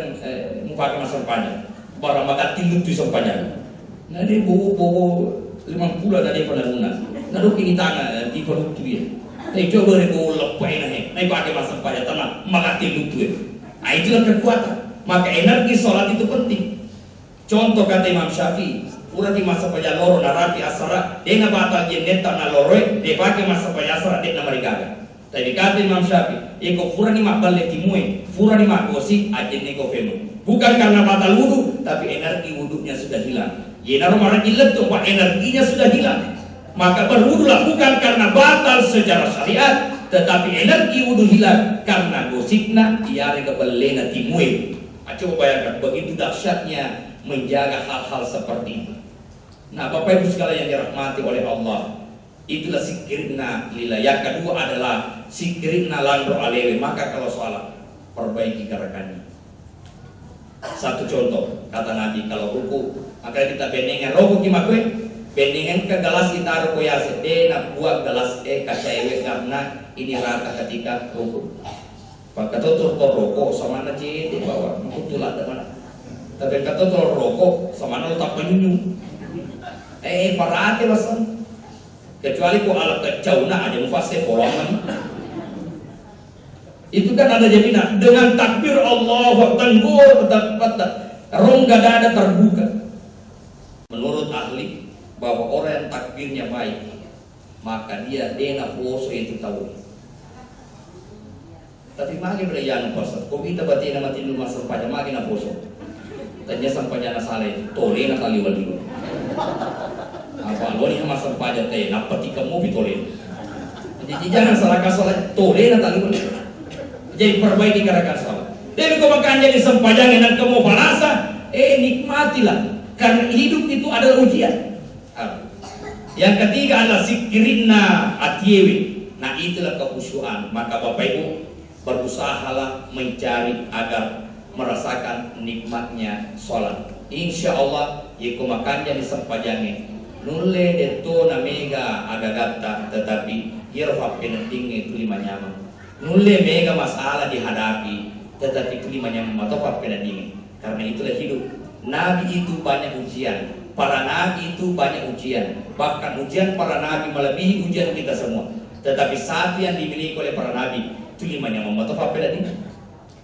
muka masa panjang barang makan tilut tu sampainya. Nah dia bobo 50 tadi pada lunas. Nah dok ini tangan di perut dia. Tapi coba dia bobo lepat ni. Nah pakai masa panjang tanah makan tilut tu. Itulah kekuatan. Maka energi sholat itu penting. Contoh kata Imam Syafi'i, urati masa paya loro narati asara, dia batal jeneta na loroe, dia pakai masa paya asara dia namarigaga. Tapi kata Imam Syafi'i, eko furani makbal timue, furani makosi ajen neko femu. Bukan karena batal wudu, tapi energi wudunya sudah hilang. Yenar marah ilet tuh, energinya sudah hilang. Maka berwudulah bukan karena batal secara syariat, tetapi energi wudu hilang karena gosipna diare kebelena timue. Coba bayangkan begitu dahsyatnya menjaga hal-hal seperti itu. Nah, Bapak Ibu sekalian yang dirahmati oleh Allah, itulah sikirna lillah. Yang kedua adalah sikirna landro alewe. Maka kalau sholat perbaiki gerakannya. Satu contoh kata Nabi, kalau ruku maka kita benengan ruku kimakwe, benengan ke gelas kita ruku ya sede nak buat gelas kacaewe karena ini rata ketika ruku. Maka tutur rokok sama na di bawah, kutulah ada mana. Tapi kata tutur rokok sama na tak penyunyu. Parate basan. Kecuali ko alat kecauna aja mufasih bolongan. Itu kan ada jaminan dengan takbir Allah tanggul betul rongga dada terbuka. Menurut ahli bahwa orang yang takbirnya baik maka dia dena poso itu tahu. Tapi magi berayaan poso. Kau kita batin nama tindu masuk pada magi na poso. Tanya sampainya na saleh. Tole na kaliwal dulu. Apa lo ni masuk pada teh. Napati kamu bitole. Jadi jangan salah kasolah. Tole na kaliwal. Jadi perbaiki gerakan salat. Dan kau makan jadi sempajang dan kamu parasa. Nikmatilah. Karena hidup itu adalah ujian. Yang ketiga adalah sikirina atiewi. Nah itulah kekhusyuan. Maka Bapak Ibu berusahalah mencari agar merasakan nikmatnya sholat. Insya Allah, yiku makannya di sempajannya. Nulle deto namega agagata, tetapi hirfa penetingnya itu lima nyaman. Nulle mega masalah dihadapi, tetapi itu lima nyaman atau penetingnya. Karena itulah hidup. Nabi itu banyak ujian. Para nabi itu banyak ujian. Bahkan ujian para nabi melebihi ujian kita semua. Tetapi satu yang dimiliki oleh para nabi tulimanya memotong apa tadi?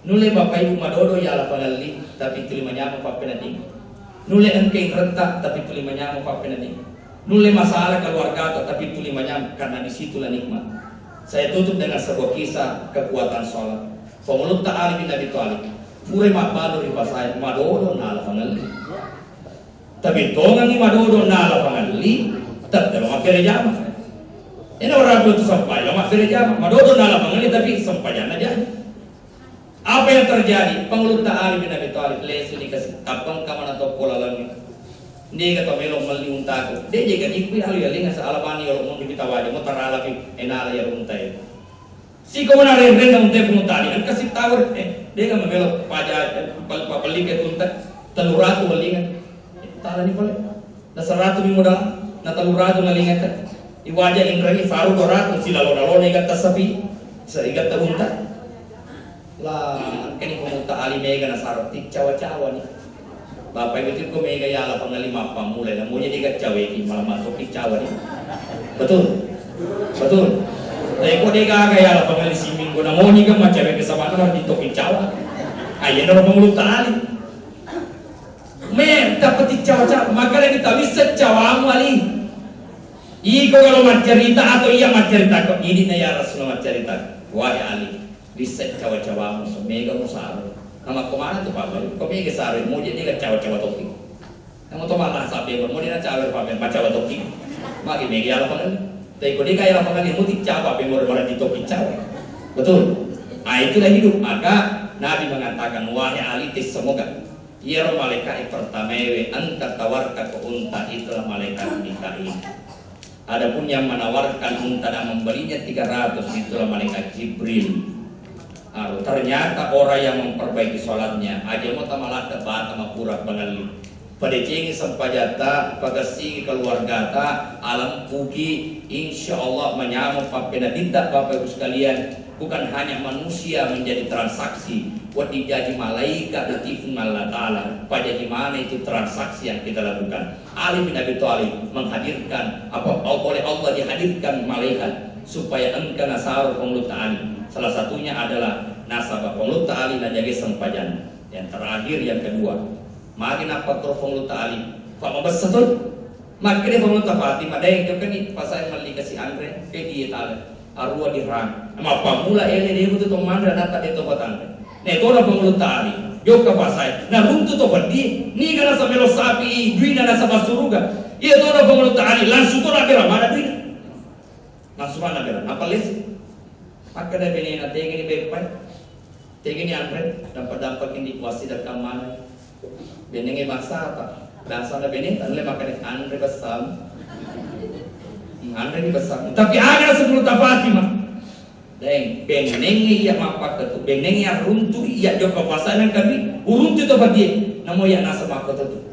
Nule Bapak Ibu madodo ya ala pangali, tapi tulimanya apa tadi? Nule engkeng rentak, tapi tulimanya apa tadi? Nule masalah keluarga, tapi tulimanya karena disitulah nikmat. Saya tutup dengan sebuah kisah kekuatan sholat. Pemulut ta'ali bin Abi Thalib, pure makbalu riba saya madodo na ala pangali. Tapi tongan ni madodo na ala pangali, tetap dalam akhirnya jamaah. Ini orang itu sampai lama saja, madodo dalam mengenai tapi sampainya aja. Apa yang terjadi? Pengelut ta'ali bin Abi Thalib lesu dikasih abang kaman atau pola lagi. Dia kata melong meli untaku. Dia jaga ikut hal yang lingas alabani kalau mau kita wajib mau teralapi enala ya untai. Si kau mana renden untai penguntali kan kasih tawar dia kan melong pajak beli ke untai teluratu melingat. Tala ni boleh. Nasaratu ni modal, na teluratu melingat. Iwaja ingrani faru dorat sila lolo negat tasapi sa igat unta lah kini pemunta ali mega nasaroti cawa-cawa nih Bapak Ibu ko mega yala pangalima pamulai namunya digat cawe ini malam masuk cawa nih betul tapi kok dia gak yala pangali siming ko namunya kan macam kesama orang ditoki cawa ayen orang pemunta ali dapat cawa-cawa maka lagi tak bisa cawamu ali. Iko kalau cerita atau iya cerita kok ini na ya Rasulullah cerita. Wahai Ali, bisa cawa-cawa mega musaro. Nama kemana tuh Pak? Kok mega saro mau jadi cawa-cawa topik. Yang mau malah sapi mau dia cawer papen baca batoki. Magi media apa kan? Tapi kalau dia kaya apa kan yang mutik cawa papen mau di topi cawa. Betul. Ah itulah hidup. Maka Nabi mengatakan wahai alitis semoga ya malaikat pertama anta tawarka ke unta itulah malaikat Mikail. Adapun yang menawarkan unta dan membelinya 300 itulah malaikat Jibril. Ternyata orang yang memperbaiki sholatnya aja mau tamalat bata mapura pengali pada cengi sempajata pagasi keluarga ta alam puki insya Allah menyamuk papena tidak bapak ibu sekalian bukan hanya manusia menjadi transaksi buat dijadi malaikat latifun Allah Ta'ala pada di mana itu transaksi yang kita lakukan. Ali bin Abi Thalib menghadirkan oleh Allah dihadirkan malaikat supaya engkau nasar penglut ta'ali. Salah satunya adalah nasabah penglut ta'ali dan jaga sempajan. Yang terakhir yang kedua makin apa terus penglut ta'ali Pak Mabas Satun makin penglut ta'ali madai itu kan pasal mali kasih Andre dia ta'ala arwah dirang ama pamula ele dia betul tomandra data dia tobatan ne tola penglut ta'ali joka pasai na runtu tobat di ni kana sa melo sapi duina na sa basuruga ia tola penglut ta'ali langsung tola bera mana duina langsung mana bera apa les maka dah bini na tegi ni bepai tegi ni Andre dampak ini kuasi dan kamana benenge maksa apa bahasa na bini tanle makan Andre besam Andre ni besam tapi ada 10 Fatimah deng benenge ia mapak tu benenge ia runtuh ia joko pasangan kami uruntu tu bagi namo ya nasa mapak tu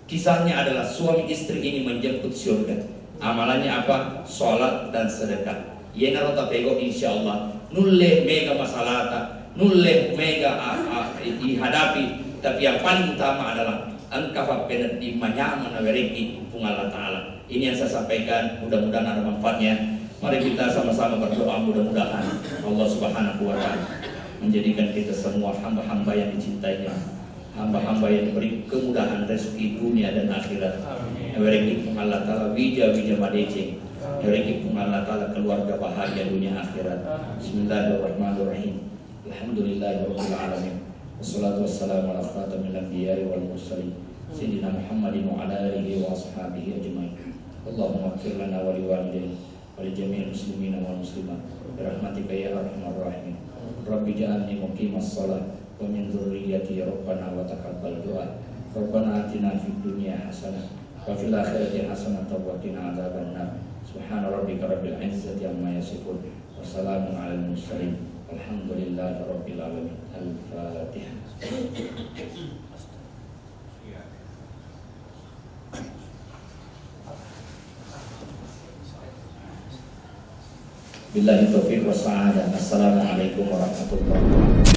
kisahnya adalah suami istri ini menjemput surga amalannya apa salat dan sedekah ia narota pego insyaallah nulle mega masalahta nulle mega dihadapi tapi yang paling utama adalah engkau benar di manyaman awereki Allah Ta'ala. Ini yang saya sampaikan, mudah-mudahan ada manfaatnya. Mari kita sama-sama berdoa mudah-mudahan Allah Subhanahu wa Ta'ala menjadikan kita semua hamba-hamba yang dicintainya, hamba-hamba yang diberi kemudahan rezeki dunia dan akhirat. Awereki Allah Ta'ala wija-wija madece, awereki Allah Ta'ala keluarga bahagia dunia akhirat. Bismillahirrahmanirrahim. Alhamdulillahirabbil alamin. Wassalatu wassalamu ala khatamil anbiya'i wal mursalin sayyidina Muhammadin wa ala alihi wa ashabihi ajmain. Allahumma ighfir lana wa liwalidayna wa li jami'il muslimina wal muslimat bi rahmatika ya arhamar rahimin. Rabbi ja'alni muqimas shalah wa min dzurriyyati rabbana wa taqabbal du'a. Rabbana atina fid dunya hasanah wa fil akhirati hasanah wa qina adzabannar. Subhana rabbika rabbil izzati amma yasifun wa salamun alal mursalin. Alhamdulillahi rabbil alamin. Al-Fatihah. Billahi taufiq wa sa'adah. Assalamualaikum warahmatullahi wabarakatuh.